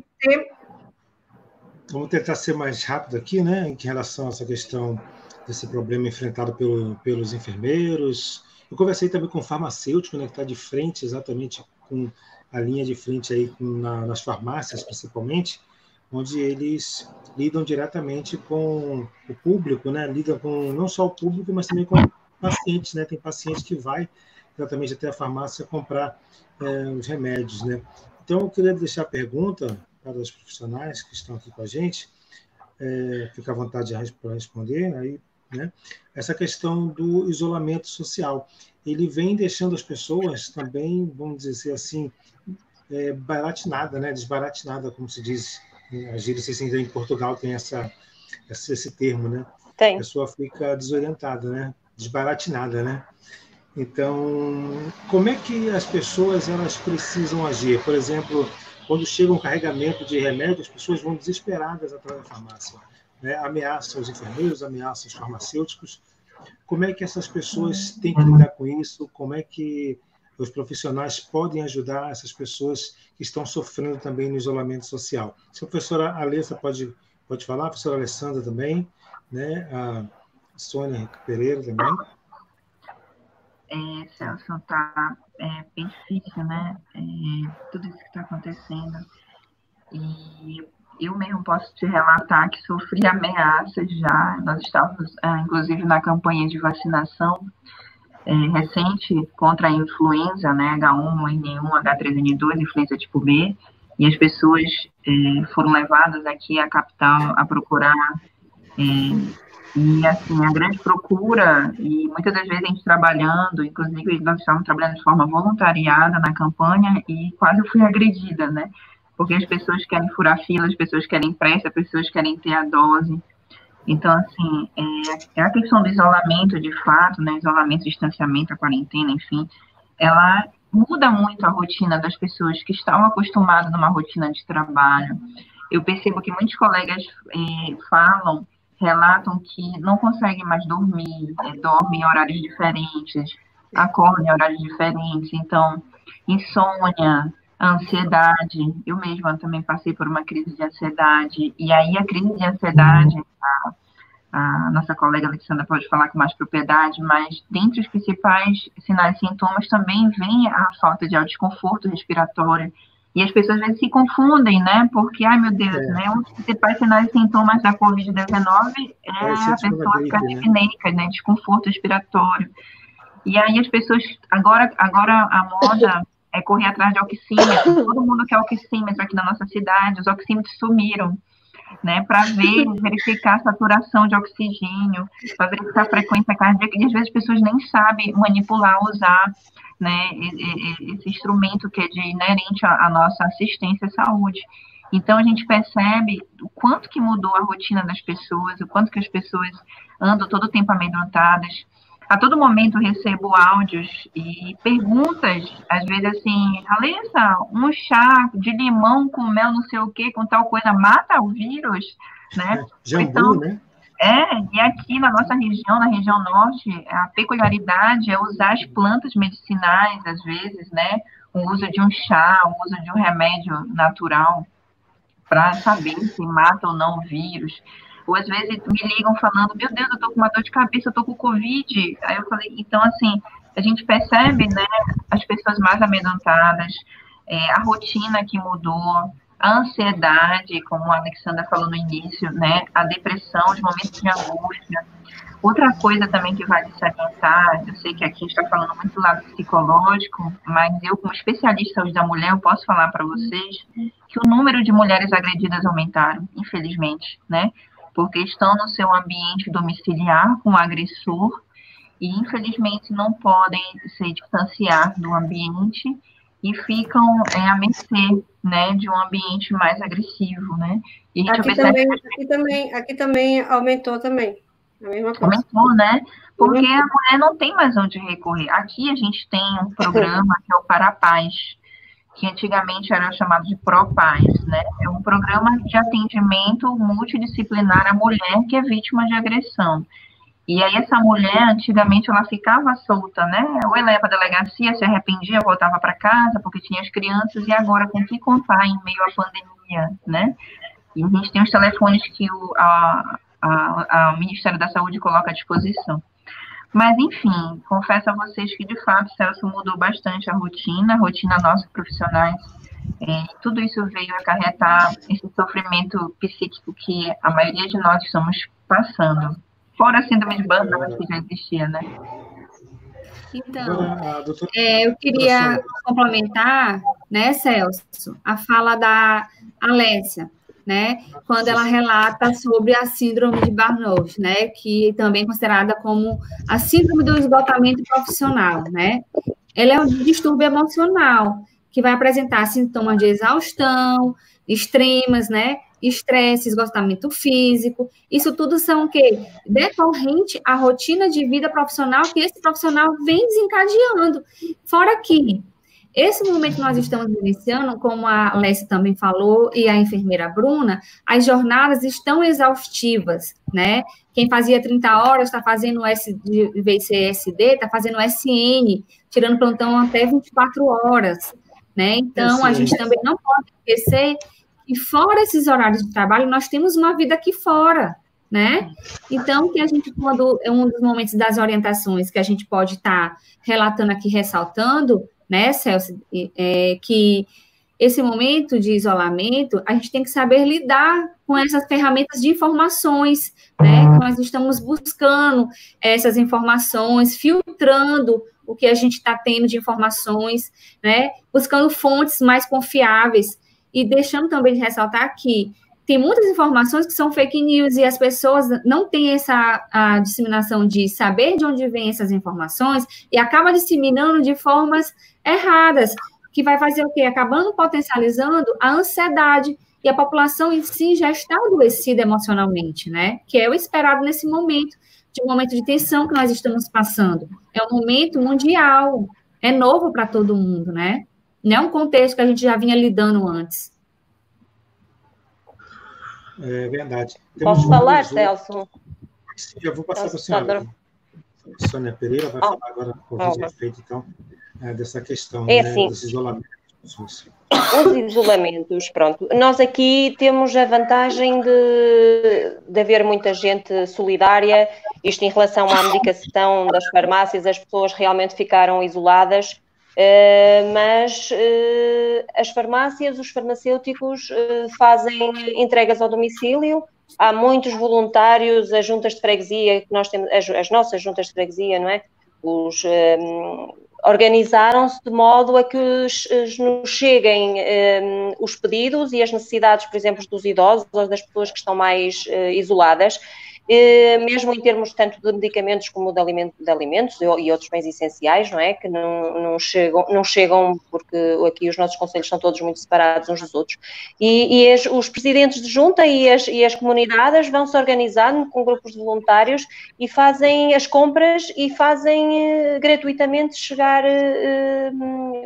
Vamos tentar ser mais rápido aqui, né, em relação a essa questão desse problema enfrentado pelos enfermeiros. Eu conversei também com o farmacêutico, né, que está de frente, exatamente com a linha de frente aí nas farmácias, principalmente, onde eles lidam diretamente com o público, né, lidam com não só o público, mas também com pacientes, né, tem paciente que vai exatamente até a farmácia comprar os remédios, né. Então, eu queria deixar a pergunta para os profissionais que estão aqui com a gente, fica à vontade para responder, aí, né? Essa questão do isolamento social, ele vem deixando as pessoas também, vamos dizer assim, baratinada, né? Desbaratinada, como se diz, a gíria, se em Portugal tem esse termo, né? Tem. A pessoa fica desorientada, né? Desbaratinada, né? Então, como é que as pessoas elas precisam agir? Por exemplo, quando chega um carregamento de remédio, as pessoas vão desesperadas atrás da farmácia, né? Ameaçam os enfermeiros, ameaçam os farmacêuticos. Como é que essas pessoas têm que lidar com isso? Como é que os profissionais podem ajudar essas pessoas que estão sofrendo também no isolamento social? Se a professora Alessa pode falar, a professora Alessandra também, né? A Sônia Pereira também. Celso, tá bem difícil, né? Tudo isso que está acontecendo. E eu mesmo posso te relatar que sofri ameaças já. Nós estávamos, inclusive, na campanha de vacinação recente contra a influenza, né? H1N1, H3N2, influenza tipo B. E as pessoas foram levadas aqui à capital a procurar. E, assim, a grande procura, e muitas das vezes a gente trabalhando, inclusive nós estávamos trabalhando de forma voluntariada na campanha, e quase eu fui agredida, né? Porque as pessoas querem furar fila, as pessoas querem pressa, as pessoas querem ter a dose. Então, assim, a questão do isolamento, de fato, né? Isolamento, distanciamento, a quarentena, enfim, ela muda muito a rotina das pessoas que estão acostumadas numa rotina de trabalho. Eu percebo que muitos colegas relatam que não conseguem mais dormir, dormem em horários diferentes, acordam em horários diferentes, então, insônia, ansiedade. Eu mesma também passei por uma crise de ansiedade, e aí a crise de ansiedade, a nossa colega Alexandra pode falar com mais propriedade, mas dentre os principais sinais e sintomas também vem a falta de desconforto respiratório. E as pessoas às vezes se confundem, né? Porque, ai meu Deus, né? Um dos principais sinais e sintomas da Covid-19 é a pessoa ficar apneica, né? Desconforto respiratório. E aí as pessoas, agora a moda é correr atrás de oxímetro. Todo mundo quer oxímetro aqui na nossa cidade, os oxímetros sumiram, né? Para verificar a saturação de oxigênio, para verificar a frequência cardíaca, e às vezes as pessoas nem sabem manipular, usar, né, esse instrumento que é inerente à nossa assistência à saúde. Então, a gente percebe o quanto que mudou a rotina das pessoas, o quanto que as pessoas andam todo o tempo amedrontadas. A todo momento eu recebo áudios e perguntas, às vezes assim, Alessa, um chá de limão com mel não sei o que, com tal coisa, mata o vírus, né? Jambu, então, né? E aqui na nossa região, na região norte, a peculiaridade é usar as plantas medicinais, às vezes, né? O uso de um chá, o uso de um remédio natural para saber se mata ou não o vírus. Ou às vezes me ligam falando, meu Deus, eu tô com uma dor de cabeça, eu tô com Covid. Aí eu falei, então assim, a gente percebe, né, as pessoas mais amedrontadas, a rotina que mudou, a ansiedade, como a Alexandra falou no início, né, a depressão, os momentos de angústia. Outra coisa também que vale salientar, eu sei que aqui a gente está falando muito do lado psicológico, mas eu, como especialista em saúde da mulher, eu posso falar para vocês que o número de mulheres agredidas aumentaram, infelizmente, né, porque estão no seu ambiente domiciliar com o agressor e, infelizmente, não podem se distanciar do ambiente e ficam à mercê, né, de um ambiente mais agressivo, né? E aqui também aumentou também, a mesma coisa. Aumentou, né? Porque a mulher não tem mais onde recorrer. Aqui a gente tem um programa que é o Parapaz, que antigamente era chamado de Propaz, né? É um programa de atendimento multidisciplinar à mulher que é vítima de agressão. E aí essa mulher, antigamente, ela ficava solta, né? Ou ela ia para a delegacia, se arrependia, voltava para casa, porque tinha as crianças, e agora com que contar em meio à pandemia, né? E a gente tem os telefones que o Ministério da Saúde coloca à disposição. Mas, enfim, confesso a vocês que, de fato, Celso mudou bastante a rotina nossa, profissionais. Tudo isso veio acarretar esse sofrimento psíquico que a maioria de nós estamos passando. Fora a síndrome de burnout que já existia, né? Então, eu queria complementar, né, Celso, a fala da Alessia, né, quando ela relata sobre a síndrome de burnout, né, que também é considerada como a síndrome do esgotamento profissional, né? Ela é um distúrbio emocional que vai apresentar sintomas de exaustão extremas, né? Estresse, esgotamento físico, isso tudo são o quê? Decorrente à rotina de vida profissional que esse profissional vem desencadeando. Fora que esse momento que nós estamos vivenciando, como a Alessia também falou, e a enfermeira Bruna, as jornadas estão exaustivas, né? Quem fazia 30 horas está fazendo VCSD, está fazendo SN, tirando plantão até 24 horas, né? Então, a gente também não pode esquecer e fora esses horários de trabalho, nós temos uma vida aqui fora, né? Então, que a gente, quando é um dos momentos das orientações que a gente pode estar relatando aqui, ressaltando, né, Celso, que esse momento de isolamento, a gente tem que saber lidar com essas ferramentas de informações, né? Que nós estamos buscando essas informações, filtrando o que a gente está tendo de informações, né? Buscando fontes mais confiáveis, e deixando também de ressaltar que tem muitas informações que são fake news e as pessoas não têm a disseminação de saber de onde vêm essas informações e acaba disseminando de formas erradas, que vai fazer o quê? Acabando potencializando a ansiedade e a população em si já está adoecida emocionalmente, né? Que é o esperado nesse momento, de um momento de tensão que nós estamos passando. É um momento mundial, é novo para todo mundo, né? Não é um contexto que a gente já vinha lidando antes. É verdade. Posso falar, Celso? Sim, eu vou passar para a senhora. Sônia Pereira vai falar agora a respeito, então, dessa questão, né, dos isolamentos. Os isolamentos, pronto. Nós aqui temos a vantagem de haver muita gente solidária. Isto em relação à medicação das farmácias, as pessoas realmente ficaram isoladas. Mas as farmácias, os farmacêuticos fazem entregas ao domicílio, há muitos voluntários, as juntas de freguesia, que nós temos, as nossas juntas de freguesia, não é? Organizaram-se de modo a que nos cheguem os pedidos e as necessidades, por exemplo, dos idosos ou das pessoas que estão mais isoladas, mesmo em termos tanto de medicamentos como de alimentos e outros bens essenciais, não é? Que não chegam porque aqui os nossos conselhos são todos muito separados uns dos outros. E os presidentes de junta e as comunidades vão-se organizando com grupos de voluntários e fazem as compras e fazem gratuitamente chegar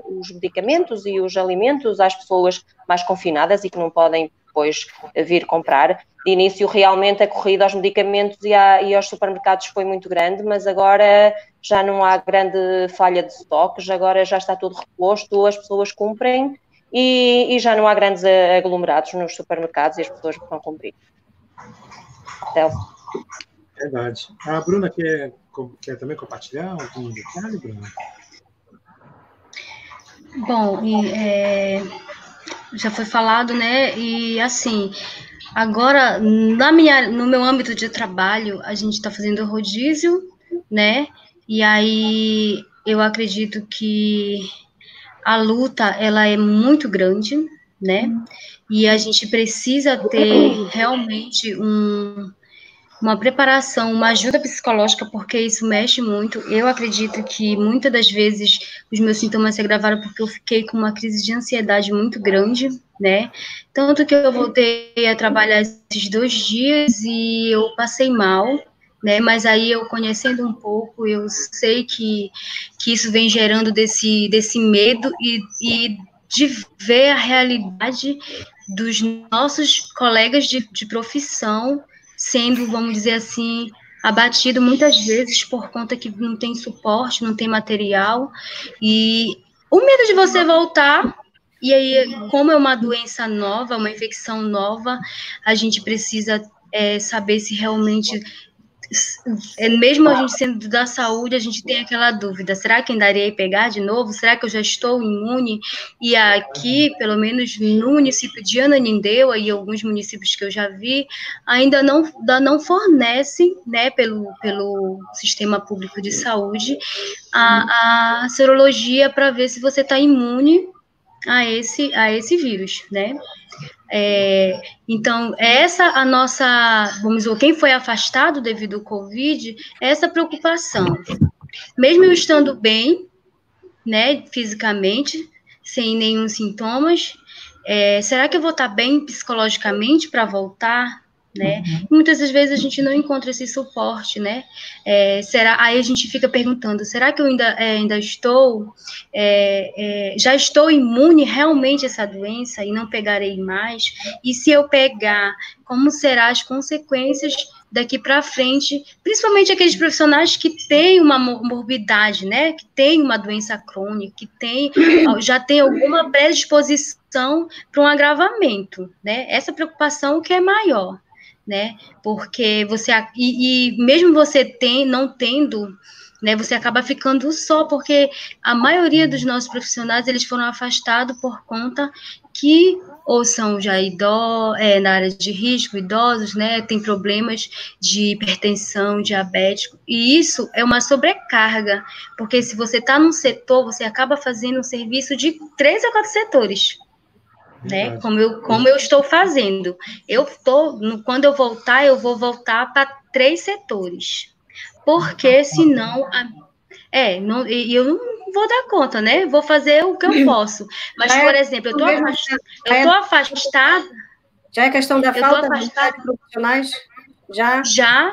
os medicamentos e os alimentos às pessoas mais confinadas e que não podem depois vir comprar. De início, realmente, a corrida aos medicamentos e aos supermercados foi muito grande, mas agora já não há grande falha de estoques, agora já está tudo reposto, as pessoas cumprem e já não há grandes aglomerados nos supermercados e as pessoas vão cumprir. Celso. Verdade. A Bruna quer também compartilhar algum detalhe, Bruna? Bom, já foi falado, né? E assim, agora, no meu âmbito de trabalho, a gente está fazendo rodízio, né? E aí eu acredito que a luta, ela é muito grande, né? E a gente precisa ter realmente uma preparação, uma ajuda psicológica, porque isso mexe muito. Eu acredito que muitas das vezes os meus sintomas se agravaram porque eu fiquei com uma crise de ansiedade muito grande, né? Tanto que eu voltei a trabalhar esses 2 dias e eu passei mal, né? Mas aí eu conhecendo um pouco, eu sei que isso vem gerando desse medo e de ver a realidade dos nossos colegas de profissão sendo, vamos dizer assim, abatido muitas vezes por conta que não tem suporte, não tem material, e o medo de você voltar, e aí, como é uma doença nova, uma infecção nova, a gente precisa saber se realmente, mesmo a gente sendo da saúde, a gente tem aquela dúvida, será que ainda irei pegar de novo? Será que eu já estou imune? E aqui, pelo menos no município de Ananindeua e alguns municípios que eu já vi, ainda não fornece, né, pelo sistema público de saúde, a sorologia para ver se você está imune a esse vírus, né? Então, essa a nossa, vamos dizer, quem foi afastado devido ao Covid, essa preocupação. Mesmo eu estando bem, né, fisicamente, sem nenhum sintomas, será que eu vou estar bem psicologicamente para voltar? Né? Muitas das vezes a gente não encontra esse suporte, né? Aí a gente fica perguntando, será que eu ainda estou, já estou imune realmente a essa doença e não pegarei mais? E se eu pegar, como serão as consequências daqui para frente, principalmente aqueles profissionais que têm uma morbidade, né? Que têm uma doença crônica, que já tem alguma predisposição para um agravamento, né? Essa preocupação que é maior, né? Porque e mesmo você não tendo, né, você acaba ficando só, porque a maioria dos nossos profissionais, eles foram afastados por conta que ou são já na área de risco, idosos, né, tem problemas de hipertensão, diabético, e isso é uma sobrecarga, porque se você está num setor, você acaba fazendo um serviço de 3 a 4 setores, né? Como eu estou fazendo. Quando eu vou voltar para 3 setores. Porque senão eu não vou dar conta, né? Vou fazer o que eu posso. Mas, por exemplo, eu estou afastada. Já é questão da falta de profissionais? Já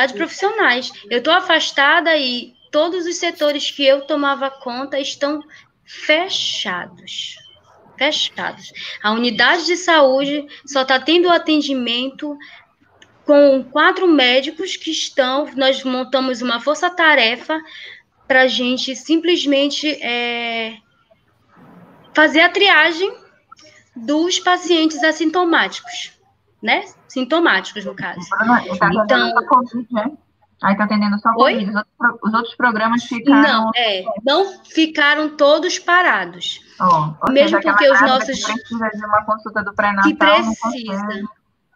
de profissionais. Eu estou afastada e todos os setores que eu tomava conta estão fechados. A unidade de saúde só está tendo atendimento com 4 médicos nós montamos uma força-tarefa para a gente simplesmente fazer a triagem dos pacientes assintomáticos, né? Sintomáticos, no caso. Então, aí está atendendo só Covid. Os outros programas ficaram... Não ficaram todos parados. Mesmo porque os nossos... Que precisa de uma consulta do pré-natal,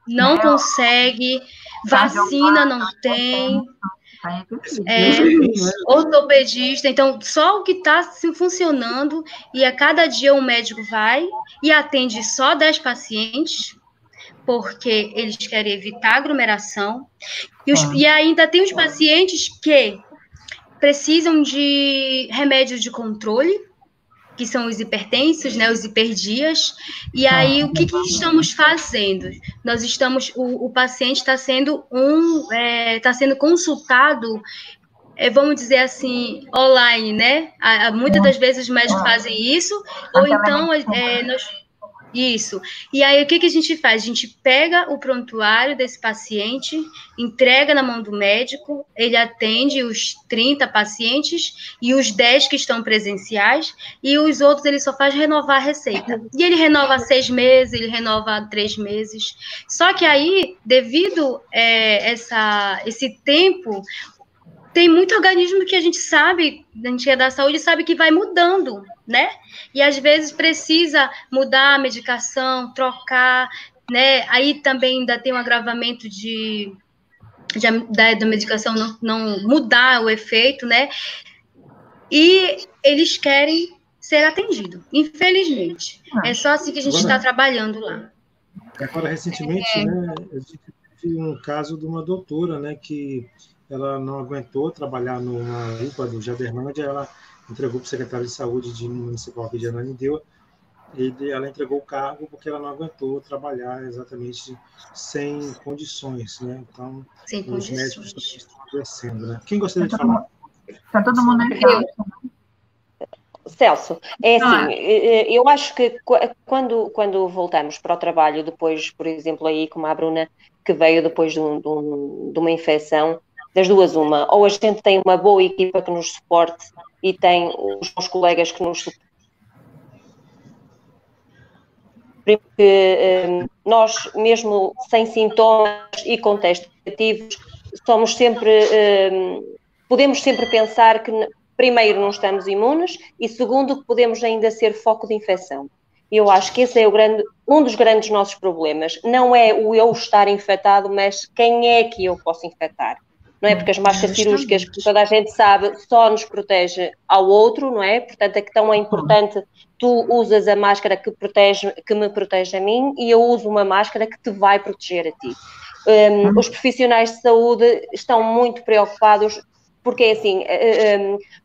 não consegue, vacina não tem, ortopedista, então só o que está funcionando, e a cada dia um médico vai e atende só 10 pacientes, porque eles querem evitar aglomeração, e ainda tem os pacientes que precisam de remédio de controle, que são os hipertensos, né, os hiperdias, e aí o que estamos fazendo? O paciente está sendo consultado, vamos dizer assim, online, né? Muitas das vezes os médicos fazem isso, ou então Isso. E aí, o que a gente faz? A gente pega o prontuário desse paciente, entrega na mão do médico, ele atende os 30 pacientes e os 10 que estão presenciais, e os outros ele só faz renovar a receita. E ele renova 6 meses, ele renova 3 meses. Só que aí, devido esse tempo, tem muito organismo que a gente sabe, a gente é da saúde, sabe que vai mudando, né? E às vezes precisa mudar a medicação, trocar, né? Aí também ainda tem um agravamento da medicação não mudar o efeito, né? E eles querem ser atendidos, infelizmente. É só assim que a gente está trabalhando lá. Agora, recentemente, né, a gente teve um caso de uma doutora, né, que ela não aguentou trabalhar numa UPA do Jaderlândia, ela entregou para o secretário de saúde municipal aqui de Ananindeua, e ela entregou o cargo porque ela não aguentou trabalhar exatamente sem condições, né? Então, sem os condições. médicos estão adoecendo, né? Quem gostaria de falar? Está todo mundo aí. Celso, é assim, eu acho que quando voltamos para o trabalho, depois, por exemplo, aí como a Bruna, que veio depois de uma infecção, das duas uma, ou a gente tem uma boa equipa que nos suporte e tem os colegas que nos suportam, porque nós, mesmo sem sintomas e com testes negativos, podemos sempre pensar que, primeiro, não estamos imunes e, segundo, que podemos ainda ser foco de infecção. Eu acho que esse é um dos grandes nossos problemas. Não é o eu estar infectado, mas quem é que eu posso infectar. Não é? Porque as máscaras cirúrgicas, que toda a gente sabe, só nos protege ao outro, não é? Portanto, é que tão importante tu usas a máscara que me protege a mim e eu uso uma máscara que te vai proteger a ti. Os profissionais de saúde estão muito preocupados porque, assim,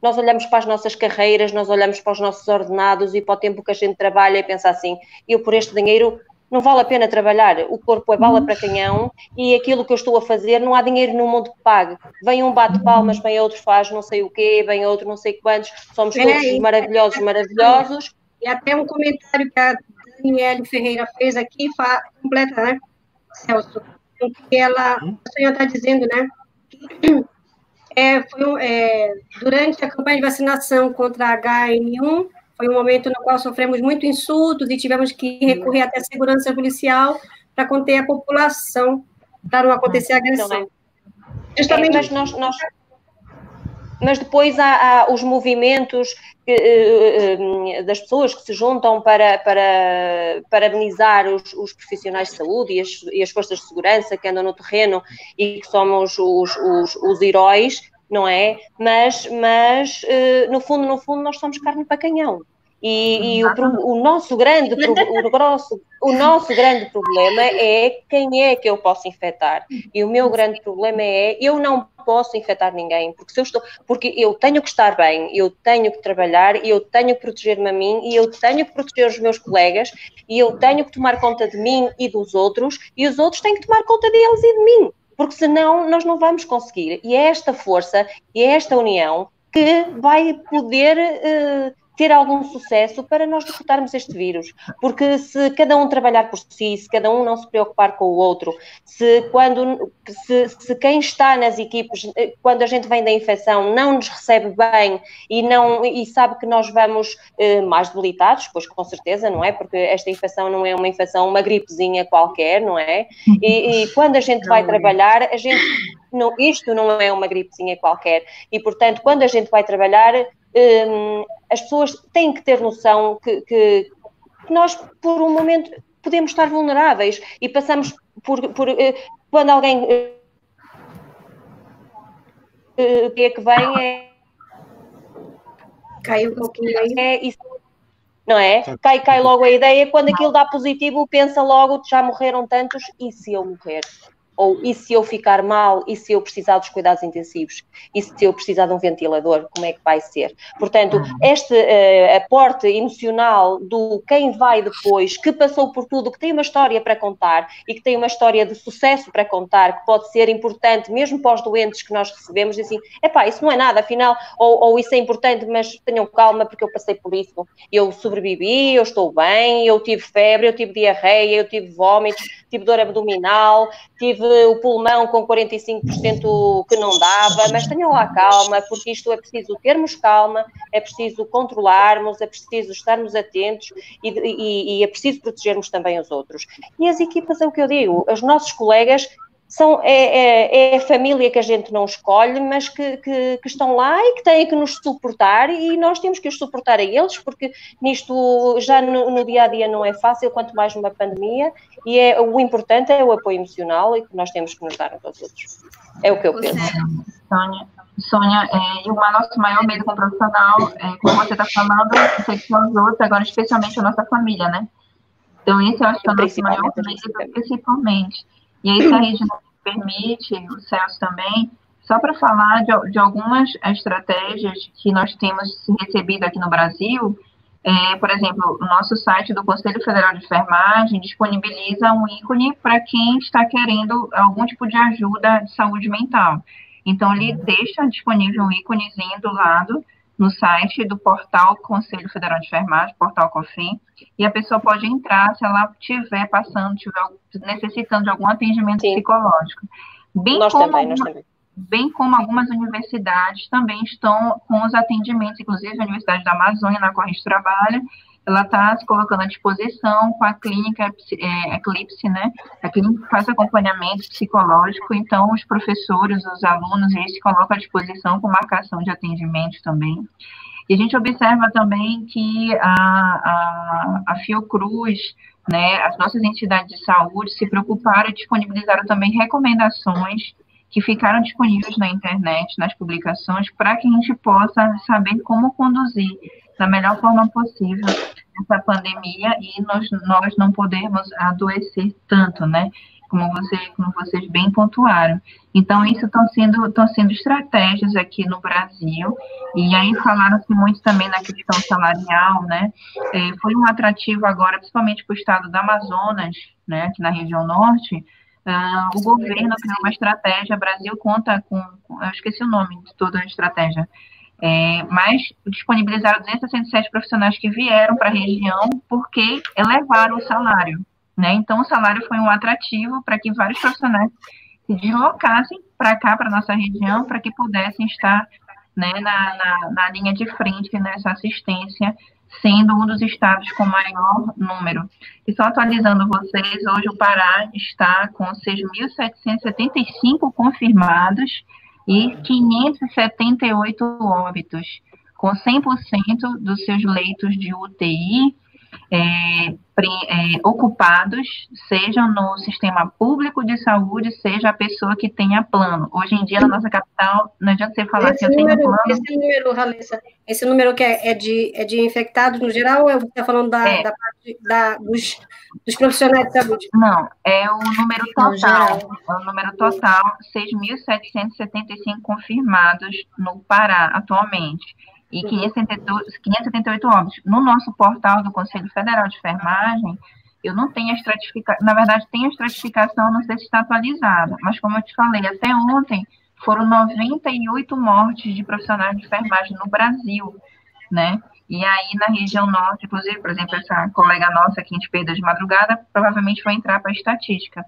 nós olhamos para as nossas carreiras, nós olhamos para os nossos ordenados e para o tempo que a gente trabalha e pensa assim, eu por este dinheiro não vale a pena trabalhar, o corpo é bala para canhão e aquilo que eu estou a fazer, não há dinheiro no mundo que pague. Vem um bate palmas, vem outro faz não sei o quê, vem outro não sei quantos, somos todos maravilhosos. E até um comentário que a Daniele Ferreira fez aqui, completa, né, Celso? Que a senhora está dizendo, né, durante a campanha de vacinação contra a H1N1, foi um momento no qual sofremos muito insultos e tivemos que recorrer até a segurança policial para conter a população, para não acontecer agressão. Justamente. Mas depois há os movimentos das pessoas que se juntam para parabenizar os profissionais de saúde e as forças de segurança que andam no terreno e que somos os heróis, não é? Mas no fundo, nós somos carne para canhão. E o nosso grande problema é quem é que eu posso infectar. E o meu grande problema é eu não posso infectar ninguém, porque eu tenho que estar bem, eu tenho que trabalhar, eu tenho que proteger-me a mim e eu tenho que proteger os meus colegas e eu tenho que tomar conta de mim e dos outros e os outros têm que tomar conta deles e de mim, porque senão nós não vamos conseguir. E é esta força e é esta união que vai poder ter algum sucesso para nós derrotarmos este vírus, porque se cada um trabalhar por si, se cada um não se preocupar com o outro, se quem está nas equipes, quando a gente vem da infecção, não nos recebe bem e sabe que nós vamos mais debilitados, pois com certeza, não é? Porque esta infecção não é uma infecção, uma gripezinha qualquer, não é? E quando a gente vai trabalhar, isto não é uma gripezinha qualquer, e portanto, quando a gente vai trabalhar, as pessoas têm que ter noção que nós, por um momento, podemos estar vulneráveis e passamos por quando alguém que vem caiu um pouquinho aí. Isso, não é? Cai logo a ideia, quando aquilo dá positivo, pensa logo, já morreram tantos, e se eu morrer? Ou e se eu ficar mal, e se eu precisar dos cuidados intensivos, e se eu precisar de um ventilador, como é que vai ser? Portanto, este aporte emocional do quem vai depois, que passou por tudo, que tem uma história para contar e que tem uma história de sucesso para contar, que pode ser importante mesmo para os doentes que nós recebemos, e assim, isso não é nada, afinal, ou isso é importante, mas tenham calma porque eu passei por isso, eu sobrevivi, eu estou bem, eu tive febre, eu tive diarreia, eu tive vômitos, tive dor abdominal, tive o pulmão com 45% que não dava, mas tenham lá calma, porque isto é preciso termos calma, é preciso controlarmos, é preciso estarmos atentos e é preciso protegermos também os outros. E as equipas, é o que eu digo, os nossos colegas é a família que a gente não escolhe, mas que estão lá e que têm que nos suportar, e nós temos que os suportar a eles, porque nisto já no dia a dia não é fácil, quanto mais numa pandemia, e o importante é o apoio emocional, e que nós temos que nos dar uns aos outros. É o que eu penso. Sônia, e o nosso maior medo como profissional, como você está falando, sei que são os outros, agora especialmente a nossa família, né? Então, esse eu acho que é o nosso maior medo, principalmente. E aí, se a Regina permite, o Celso também, só para falar de algumas estratégias que nós temos recebido aqui no Brasil, por exemplo, o nosso site do Conselho Federal de Enfermagem disponibiliza um ícone para quem está querendo algum tipo de ajuda de saúde mental. Então, ele deixa disponível um íconezinho do lado no site do portal Conselho Federal de Enfermagem, portal COFEN, e a pessoa pode entrar se ela estiver necessitando de algum atendimento psicológico. Nós também. Bem como algumas universidades também estão com os atendimentos, inclusive a Universidade da Amazônia, na qual a gente trabalha, ela está se colocando à disposição com a clínica Eclipse, né? A clínica faz acompanhamento psicológico, então os professores, os alunos, eles se colocam à disposição com marcação de atendimento também. E a gente observa também que a Fiocruz, né, as nossas entidades de saúde se preocuparam e disponibilizaram também recomendações que ficaram disponíveis na internet, nas publicações, para que a gente possa saber como conduzir da melhor forma possível essa pandemia e nós não podermos adoecer tanto, né? Como vocês bem pontuaram. Então, isso estão sendo estratégias aqui no Brasil, e aí falaram-se muito também na questão salarial, né? Foi um atrativo agora, principalmente para o estado do Amazonas, né, aqui na região norte. O governo criou uma estratégia, o Brasil conta com, eu esqueci o nome de toda a estratégia, mas disponibilizaram 267 profissionais que vieram para a região porque elevaram o salário, né? Então, o salário foi um atrativo para que vários profissionais se deslocassem para cá, para a nossa região, para que pudessem estar, né, na linha de frente nessa assistência, sendo um dos estados com maior número. E só atualizando vocês, hoje o Pará está com 6.775 confirmados e 578 óbitos, com 100% dos seus leitos de UTI ocupados, sejam no sistema público de saúde, seja a pessoa que tenha plano. Hoje em dia, na nossa capital, não adianta você falar que eu tenho plano. Esse número, Ralessa, esse número que é de infectados no geral, ou você está falando da parte dos profissionais de saúde? Não, é o número total. É o número total, 6.775 confirmados no Pará, atualmente. E 578 óbitos. No nosso portal do Conselho Federal de Enfermagem, eu não tenho a estratificação, na verdade, tem a estratificação, não sei se está atualizada, mas como eu te falei, até ontem foram 98 mortes de profissionais de enfermagem no Brasil, né? E aí, na região norte, inclusive, por exemplo, essa colega nossa que a gente perdeu de madrugada, provavelmente vai entrar para a estatística.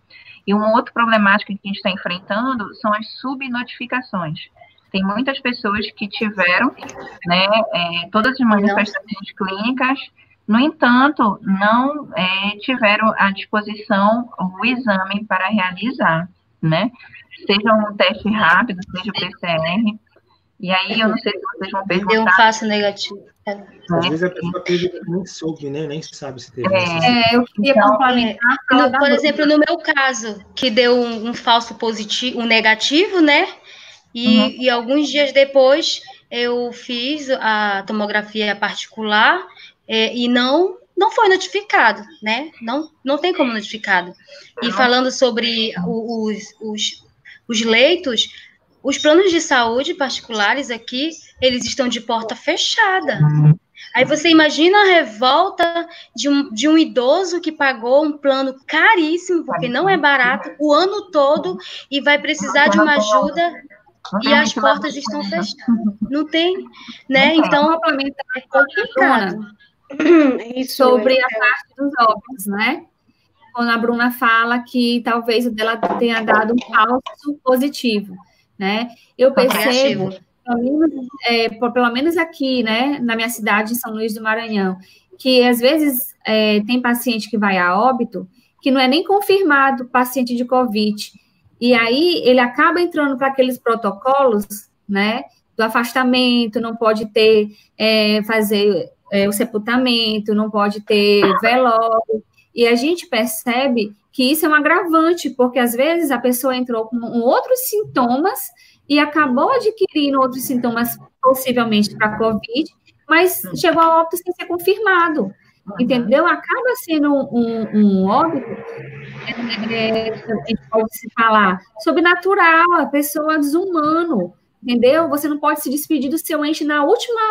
E uma outra problemática que a gente está enfrentando são as subnotificações. Tem muitas pessoas que tiveram, né, todas as manifestações clínicas, no entanto, não tiveram à disposição o exame para realizar, né? Seja um teste rápido, seja o PCR. E aí, eu não sei se vocês vão perguntar. Deu um falso negativo. Às vezes a pessoa nem soube, né? Nem sabe se teve. Eu queria complementar. Por exemplo, no meu caso, que deu um falso positivo, um negativo, né? E alguns dias depois eu fiz a tomografia particular e não foi notificado, né? Não tem como notificado. E falando sobre os leitos, os planos de saúde particulares aqui, eles estão de porta fechada. Aí você imagina a revolta de um idoso que pagou um plano caríssimo, porque não é barato, o ano todo, e vai precisar de uma ajuda... E as portas estão fechadas. Não tem, né? Então, é complicado. Sobre a parte dos óbitos, né? Quando a Bruna fala que talvez o dela tenha dado um falso positivo, né? Eu percebo, pelo menos aqui, né, na minha cidade, em São Luís do Maranhão, que às vezes tem paciente que vai a óbito que não é nem confirmado paciente de Covid. E aí ele acaba entrando para aqueles protocolos, né, do afastamento, não pode ter, fazer o sepultamento, não pode ter velório, e a gente percebe que isso é um agravante, porque às vezes a pessoa entrou com outros sintomas e acabou adquirindo outros sintomas, possivelmente para COVID, mas chegou a óbito sem ser confirmado, entendeu? Acaba sendo um óbito, a gente pode se falar, sobrenatural, a pessoa desumano, entendeu? Você não pode se despedir do seu ente na última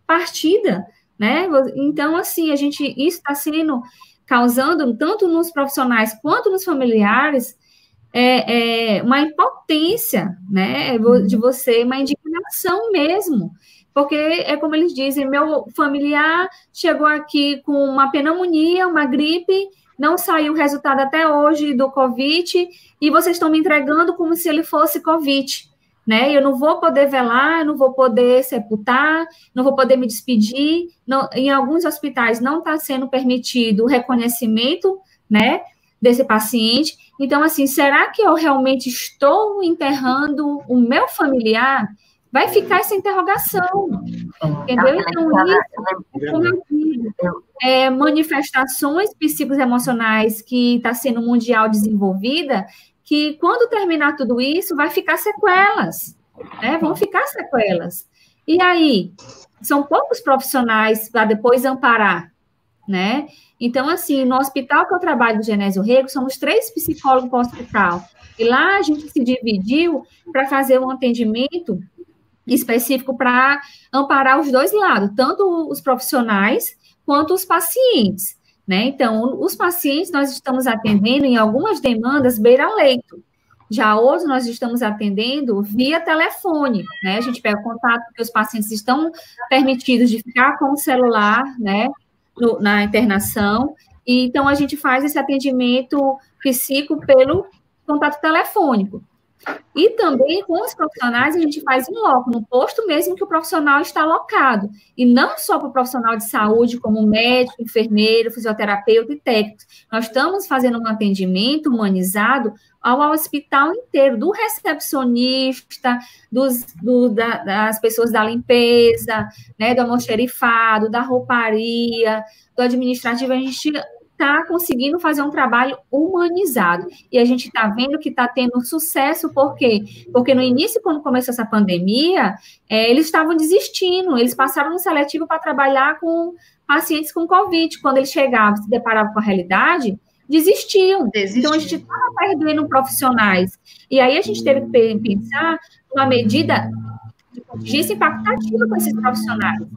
partida, né? Então, assim, isso está sendo causando, tanto nos profissionais quanto nos familiares, uma impotência, né? De você, uma indignação mesmo. Porque é como eles dizem, meu familiar chegou aqui com uma pneumonia, uma gripe, não saiu o resultado até hoje do COVID, e vocês estão me entregando como se ele fosse COVID, né? Eu não vou poder velar, eu não vou poder sepultar, não vou poder me despedir. Não, em alguns hospitais não está sendo permitido o reconhecimento, né, desse paciente. Então, assim, será que eu realmente estou enterrando o meu familiar? Vai ficar essa interrogação, entendeu? Então, isso, como eu digo, manifestações psicoemocionais que está sendo mundial desenvolvida, que quando terminar tudo isso, vai ficar sequelas, né? Vão ficar sequelas. E aí, são poucos profissionais para depois amparar, né? Então, assim, no hospital que eu trabalho do Genésio Rego, somos 3 psicólogos para o hospital. E lá a gente se dividiu para fazer um atendimento específico para amparar os dois lados, tanto os profissionais quanto os pacientes, né? Então, os pacientes nós estamos atendendo em algumas demandas beira-leito, já outros nós estamos atendendo via telefone, né? A gente pega o contato, porque os pacientes estão permitidos de ficar com o celular, né, na internação, e então a gente faz esse atendimento psíquico pelo contato telefônico. E também com os profissionais a gente faz em loco, no posto mesmo que o profissional está alocado. E não só para o profissional de saúde, como médico, enfermeiro, fisioterapeuta e técnico. Nós estamos fazendo um atendimento humanizado ao hospital inteiro, do recepcionista, das pessoas da limpeza, né, do almoxerifado, da rouparia, do administrativo. A gente está conseguindo fazer um trabalho humanizado. E a gente está vendo que está tendo sucesso, por quê? Porque no início, quando começou essa pandemia, eles estavam desistindo, eles passaram no seletivo para trabalhar com pacientes com Covid. Quando eles chegavam, se deparavam com a realidade, desistiam. Então, a gente estava perdendo profissionais. E aí, a gente teve que pensar numa medida de contingência impactativa com esses profissionais, né?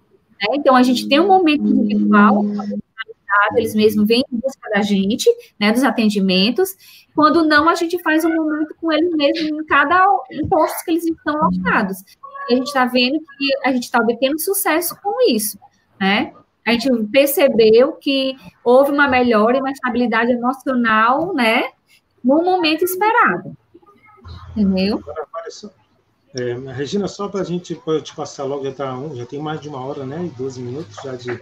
Então, a gente tem um momento individual, eles mesmos vêm em busca da gente, né, dos atendimentos. Quando não, a gente faz um momento com eles mesmos em cada posto que eles estão alocados. E a gente está vendo que a gente está obtendo sucesso com isso, né? A gente percebeu que houve uma melhora e uma estabilidade emocional, né, no momento esperado. Entendeu? Regina, só para a gente te passar logo, já tem mais de 1 hora, né, e 12 minutos já de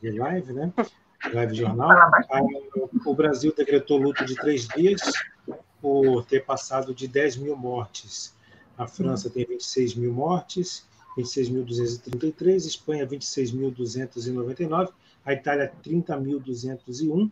live, né? Live jornal. O Brasil decretou luto de 3 dias por ter passado de 10 mil mortes. A França tem 26 mil mortes, 26.233, Espanha 26.299, a Itália 30.201,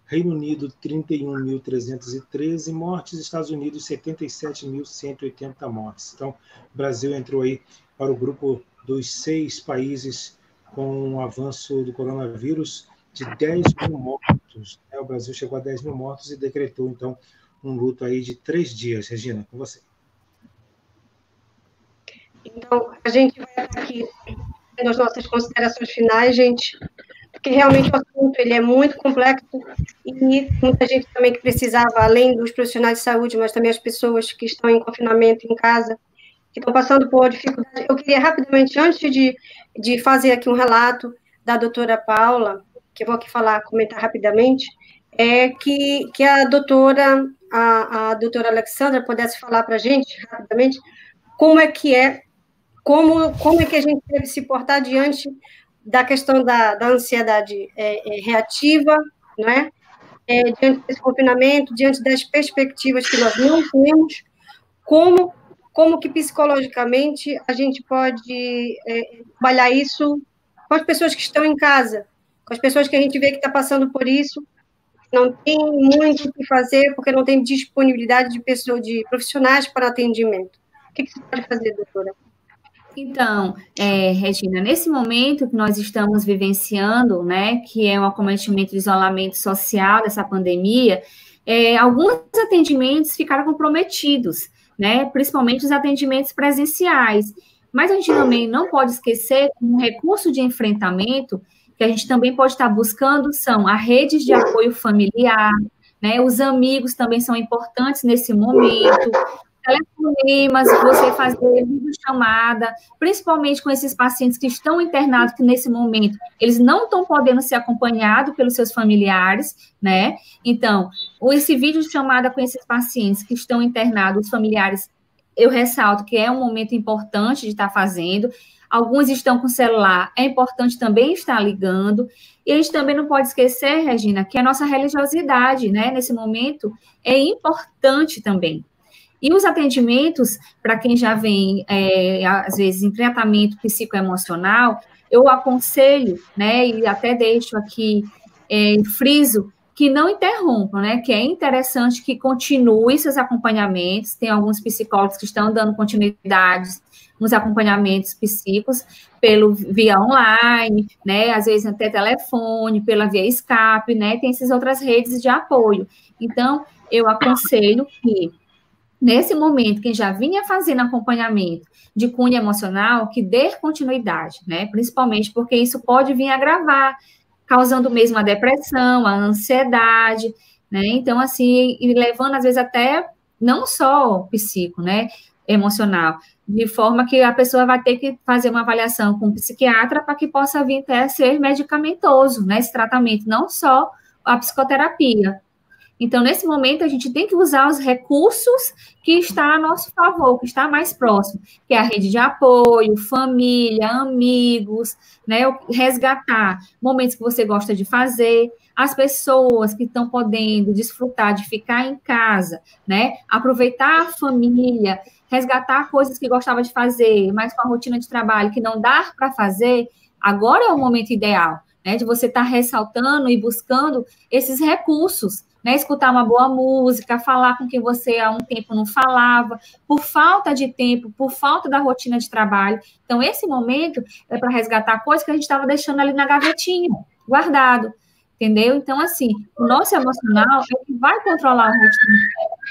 Reino Unido 31.313 mortes, Estados Unidos 77.180 mortes. Então, o Brasil entrou aí para o grupo dos 6 países com o avanço do coronavírus de 10 mil mortos. O Brasil chegou a 10 mil mortos e decretou, então, um luto aí de 3 dias. Regina, com você. Então, a gente vai aqui nas nossas considerações finais, gente, porque realmente o assunto ele é muito complexo e muita gente também que precisava, além dos profissionais de saúde, mas também as pessoas que estão em confinamento em casa, que estão passando por dificuldade. Eu queria rapidamente, antes de fazer aqui um relato da doutora Paula, que eu vou aqui comentar rapidamente, que a doutora Alexandra pudesse falar para a gente, rapidamente, como é que a gente deve se portar diante da questão da ansiedade reativa, né? diante desse confinamento, diante das perspectivas que nós não temos, como que psicologicamente a gente pode trabalhar isso com as pessoas que estão em casa, com as pessoas que a gente vê que está passando por isso, não tem muito o que fazer, porque não tem disponibilidade de profissionais para atendimento. O que você pode fazer, doutora? Então, Regina, nesse momento que nós estamos vivenciando, né, que é um acometimento de isolamento social dessa pandemia, alguns atendimentos ficaram comprometidos, né, principalmente os atendimentos presenciais. Mas a gente também não pode esquecer que um recurso de enfrentamento que a gente também pode estar buscando são as redes de apoio familiar, né, os amigos também são importantes nesse momento, telefonemas, você fazer videochamada, principalmente com esses pacientes que estão internados, que nesse momento eles não estão podendo ser acompanhados pelos seus familiares, né? Então, esse videochamada com esses pacientes que estão internados, os familiares, eu ressalto que é um momento importante de estar fazendo. Alguns estão com celular, é importante também estar ligando. E a gente também não pode esquecer, Regina, que a nossa religiosidade, né, nesse momento, é importante também. E os atendimentos, para quem já vem, às vezes, em tratamento psicoemocional, eu aconselho, né, e até deixo aqui, friso, que não interrompam, né, que é interessante que continue seus acompanhamentos, tem alguns psicólogos que estão dando continuidade nos acompanhamentos psíquicos via online, né, às vezes até telefone, pela via Skype, né, tem essas outras redes de apoio. Então, eu aconselho que nesse momento, quem já vinha fazendo acompanhamento de cunho emocional, que dê continuidade, né? Principalmente porque isso pode vir agravar, causando mesmo a depressão, a ansiedade, né? Então, assim, e levando, às vezes, até não só psíquico, né? Emocional, de forma que a pessoa vai ter que fazer uma avaliação com o psiquiatra para que possa vir até ser medicamentoso, né? Esse tratamento, não só a psicoterapia. Então, nesse momento, a gente tem que usar os recursos que está a nosso favor, que está mais próximo, que é a rede de apoio, família, amigos, né? Resgatar momentos que você gosta de fazer, as pessoas que estão podendo desfrutar de ficar em casa, né? Aproveitar a família, resgatar coisas que gostava de fazer, mas com a rotina de trabalho que não dá para fazer, agora é o momento ideal, né? De você estar ressaltando e buscando esses recursos, né, escutar uma boa música, falar com quem você há um tempo não falava, por falta de tempo, por falta da rotina de trabalho. Então, esse momento é para resgatar coisas que a gente estava deixando ali na gavetinha, guardado, entendeu? Então, assim, o nosso emocional é que vai controlar o ritmo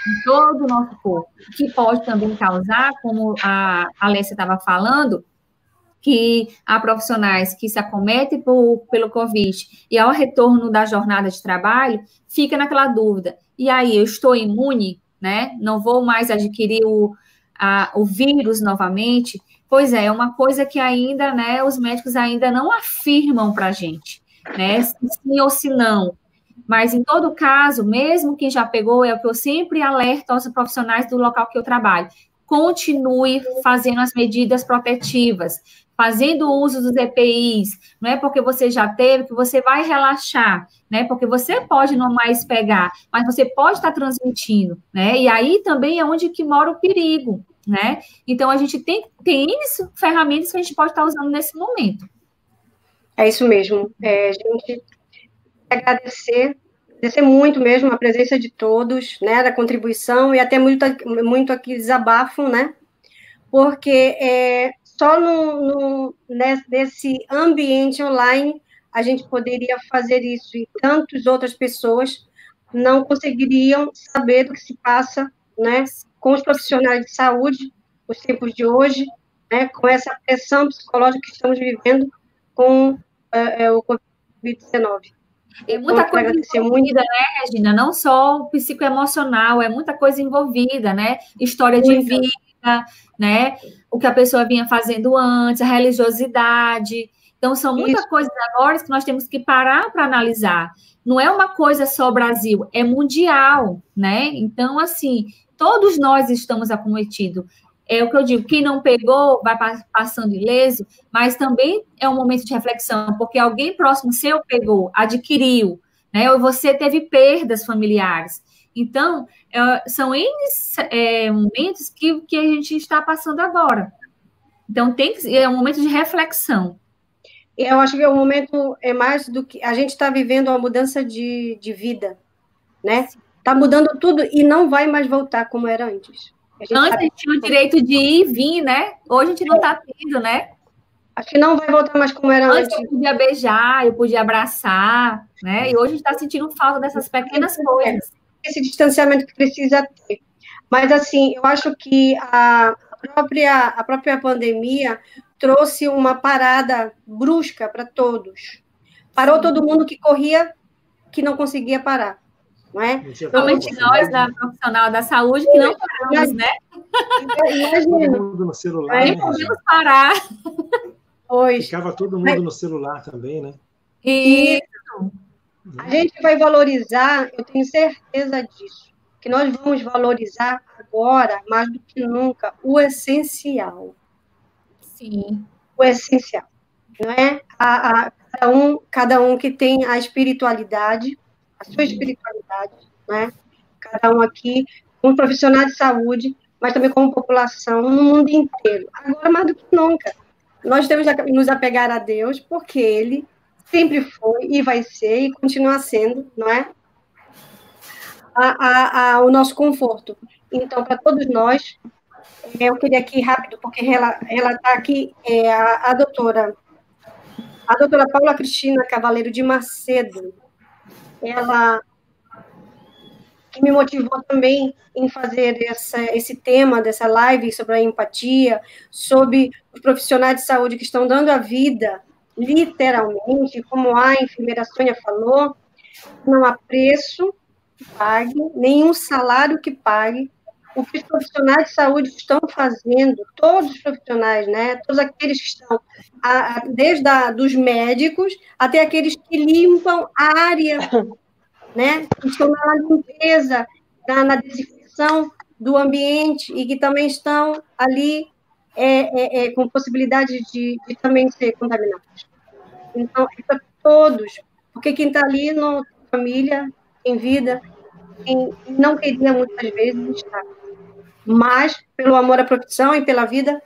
de todo o nosso corpo, que pode também causar, como a Alessia estava falando, que há profissionais que se acometem pelo Covid e ao retorno da jornada de trabalho, fica naquela dúvida. E aí, eu estou imune, né? Não vou mais adquirir o vírus novamente? Pois é uma coisa que ainda, né, os médicos ainda não afirmam para a gente, né? Se sim ou se não. Mas, em todo caso, mesmo quem já pegou, é o que eu sempre alerto aos profissionais do local que eu trabalho. Continue fazendo as medidas protetivas, fazendo uso dos EPIs, não é porque você já teve que você vai relaxar, né? Porque você pode não mais pegar, mas você pode estar transmitindo, né? E aí também é onde que mora o perigo, né? Então, a gente tem ferramentas que a gente pode estar usando nesse momento. É isso mesmo. A gente agradecer muito mesmo a presença de todos, né? Da contribuição e até muito aqui desabafo, né? Porque só nesse ambiente online a gente poderia fazer isso e tantas outras pessoas não conseguiriam saber do que se passa, né, com os profissionais de saúde, os tempos de hoje, né, com essa pressão psicológica que estamos vivendo com o Covid-19. É muita coisa envolvida, né, Regina? Não só o psicoemocional, é muita coisa envolvida, né? História de vida, né? O que a pessoa vinha fazendo antes, a religiosidade. Então, são muitas coisas agora que nós temos que parar para analisar. Não é uma coisa só Brasil, é mundial, né? Então, assim, todos nós estamos acometidos. É o que eu digo, quem não pegou vai passando ileso, mas também é um momento de reflexão, porque alguém próximo seu pegou, adquiriu, né? Ou você teve perdas familiares. Então, são momentos que a gente está passando agora. Então, é um momento de reflexão. Eu acho que o momento é mais do que... A gente está vivendo uma mudança de vida, né? Está mudando tudo e não vai mais voltar como era antes. Antes a gente tinha o direito de ir e vir, né? Hoje a gente não está tendo, né? Acho que não vai voltar mais como era antes. Eu podia beijar, eu podia abraçar, né? E hoje a gente está sentindo falta dessas pequenas coisas. Esse distanciamento que precisa ter. Mas, assim, eu acho que a própria pandemia trouxe uma parada brusca para todos. Parou todo mundo que corria, que não conseguia parar, não é? Principalmente nós, da profissional da saúde, que não paramos, né? Todo mundo no celular, nem podemos parar. Hoje. Ficava todo mundo no celular também, né? E a gente vai valorizar, eu tenho certeza disso, que nós vamos valorizar agora, mais do que nunca, o essencial. Sim. O essencial, não é? Cada um que tem a espiritualidade, a sua espiritualidade, né? Cada um aqui, como profissional de saúde, mas também como população, no mundo inteiro. Agora, mais do que nunca, nós temos que nos apegar a Deus, porque Ele sempre foi e vai ser e continua sendo, não é? O nosso conforto. Então, para todos nós, eu queria aqui rápido, porque ela está aqui, a doutora Paula Cristina Cavaleiro de Macedo, ela que me motivou também em fazer esse tema dessa live sobre a empatia, sobre os profissionais de saúde que estão dando a vida, literalmente, como a enfermeira Sônia falou, não há preço que pague, nenhum salário que pague, o que os profissionais de saúde estão fazendo, todos os profissionais, né, todos aqueles que estão, desde dos médicos até aqueles que limpam a área, né, que estão na limpeza, na desinfecção do ambiente e que também estão ali com possibilidade de também ser contaminados. Então, é para todos, porque quem está ali na família, em vida, não queria muitas vezes estar, mas pelo amor à profissão e pela vida,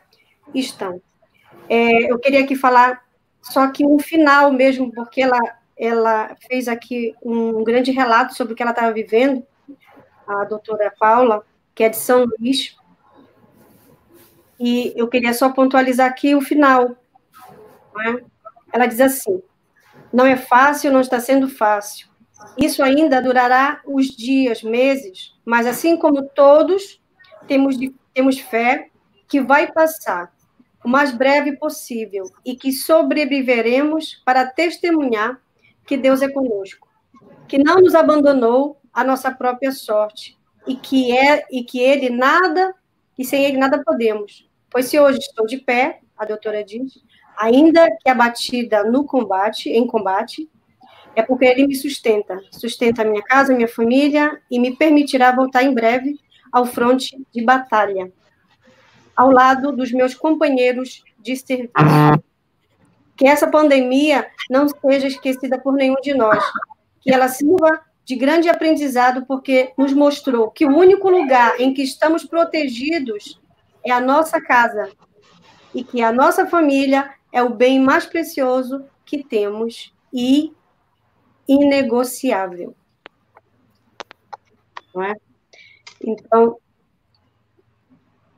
estão. Eu queria aqui falar só que um final mesmo, porque ela fez aqui um grande relato sobre o que ela estava vivendo, a doutora Paula, que é de São Luís, e eu queria só pontualizar aqui o final, né? Ela diz assim: não é fácil, não está sendo fácil. Isso ainda durará os dias, meses, mas assim como todos, temos fé que vai passar o mais breve possível e que sobreviveremos para testemunhar que Deus é conosco, que não nos abandonou à nossa própria sorte e que Ele nada, e sem Ele nada podemos. Pois se hoje estou de pé, a doutora diz, ainda que abatida em combate, é porque Ele me sustenta a minha casa, a minha família, e me permitirá voltar em breve ao fronte de batalha, ao lado dos meus companheiros de serviço. Que essa pandemia não seja esquecida por nenhum de nós, que ela sirva de grande aprendizado, porque nos mostrou que o único lugar em que estamos protegidos é a nossa casa, e que a nossa família é o bem mais precioso que temos e inegociável. Não é? Então,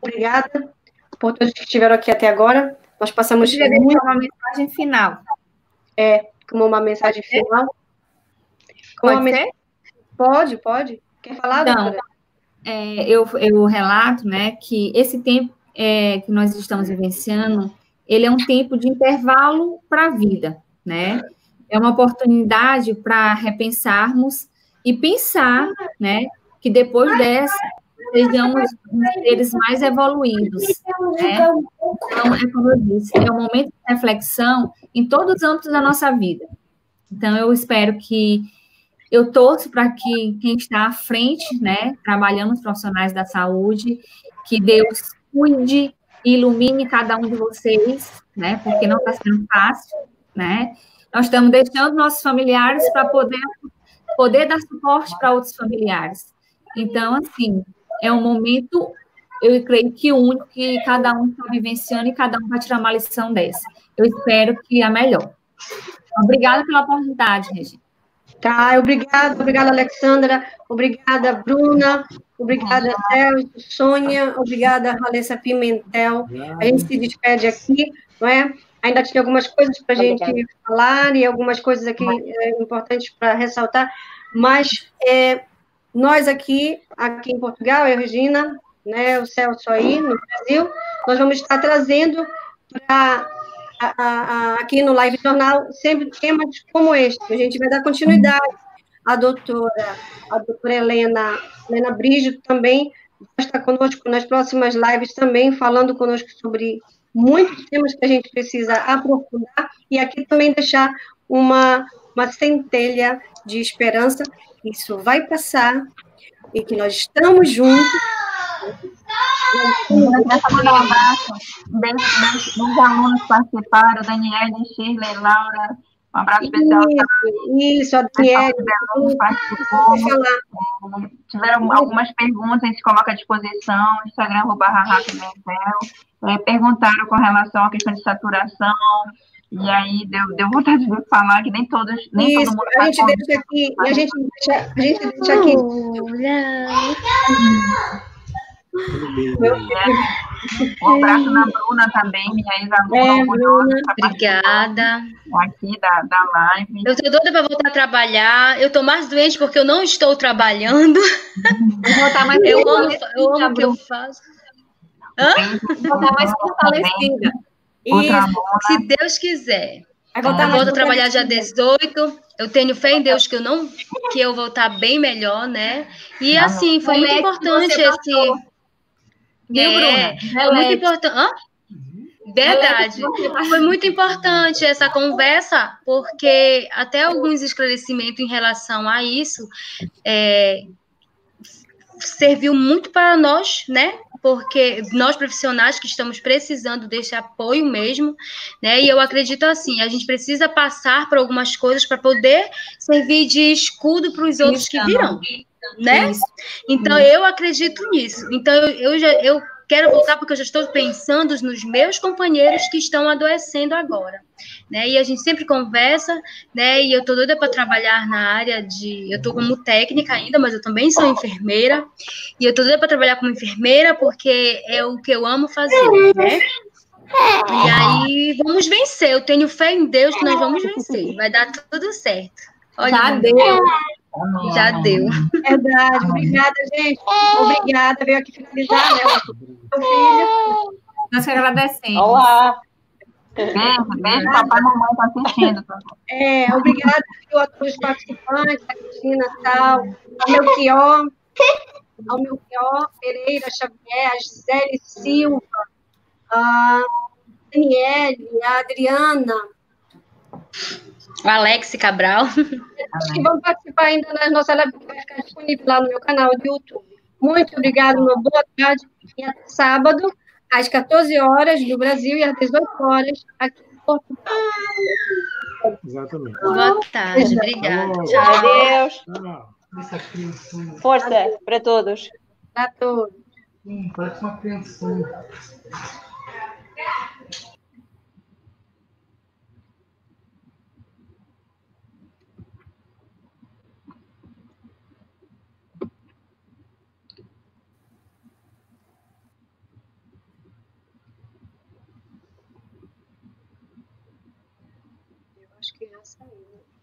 obrigada por todos que estiveram aqui até agora. Nós passamos muito... uma mensagem final. Como uma mensagem final. Pode ser? Pode. Quer falar, então, eu relato, né, que esse tempo que nós estamos vivenciando, ele é um tempo de intervalo para a vida, né? É uma oportunidade para repensarmos e pensar, né, que depois dessa sejamos seres mais evoluídos, né? Então, é como eu disse, é um momento de reflexão em todos os âmbitos da nossa vida. Então, eu espero que eu torço para que quem está à frente, né, trabalhando os profissionais da saúde, que Deus cuide e ilumine cada um de vocês, né, porque não está sendo fácil, né? Nós estamos deixando nossos familiares para poder poder dar suporte para outros familiares. Então, assim, é um momento, eu creio que único, que cada um está vivenciando e cada um vai tirar uma lição dessa. Eu espero que a melhor. Obrigada pela oportunidade, Regina. Tá, obrigada, Alexandra, obrigada, Bruna, obrigada, Sérgio, Sônia, obrigada, Valessa Pimentel. A gente se despede aqui, não é? Ainda tinha algumas coisas para a gente falar e algumas coisas aqui importantes para ressaltar, mas nós aqui em Portugal, eu, Regina, né, o Celso aí no Brasil, nós vamos estar trazendo para aqui no Live Jornal sempre temas como este. A gente vai dar continuidade. A doutora Helena Brígido também vai estar conosco nas próximas lives também, falando conosco sobre muitos temas que a gente precisa aprofundar e aqui também deixar uma centelha de esperança. Isso vai passar e que nós estamos juntos. Mandar um abraço dos alunos que participaram, Daniela, Shirley, Laura, um abraço especial. Isso, a Daniela participou. Tiveram algumas perguntas, a gente coloca à disposição, Instagram, @Pimentel. Perguntaram com relação à questão de saturação, e aí deu vontade de falar que nem todo mundo a gente deixa aqui, a gente deixa aqui. Um abraço na Bruna também, minha ex-aluna. Bruna, obrigada. Aqui da live. Eu tô doida para voltar a trabalhar. Eu tô mais doente porque eu não estou trabalhando. Eu amo o que eu faço. Voltar mais fortalecida. Se Deus quiser. Eu volto a trabalhar dia 18. Eu tenho fé em Deus que eu vou estar bem melhor, né? E assim, foi muito importante esse. Viu, Bruna? Foi muito importante. Verdade. Foi muito importante essa conversa, porque até alguns esclarecimentos em relação a isso serviu muito para nós, né? Porque nós profissionais que estamos precisando desse apoio mesmo, né? E eu acredito assim, a gente precisa passar por algumas coisas para poder servir de escudo para os outros que virão, né? Então eu acredito nisso. Então eu quero voltar porque eu já estou pensando nos meus companheiros que estão adoecendo agora, né? E a gente sempre conversa, né? E eu tô doida para trabalhar na área eu tô como técnica ainda, mas eu também sou enfermeira. E eu tô doida para trabalhar como enfermeira porque é o que eu amo fazer, né? E aí vamos vencer. Eu tenho fé em Deus que nós vamos vencer. Vai dar tudo certo. Olha, já deu. Verdade. Obrigada, gente. Obrigada. Veio aqui finalizar, né? Meu filho. Nós que agradecemos. Olá. Beijo, papai e mamãe estão assistindo. Obrigada a todos os participantes, a Cristina, Tal, ao Melchior Pereira Xavier, a Gisele Silva, a Daniele, a Adriana. O Alex Cabral. Que vão participar ainda na nossa live, que vai ficar disponível lá no meu canal do YouTube. Muito obrigada, uma boa tarde. E até sábado, às 14 horas do Brasil e às 18 horas aqui em Portugal. Exatamente. Boa tarde, obrigada. Tchau. Adeus. Tchau. Força para todos. Para todos. Parece uma criancinha. Eu acho que já saiu, né?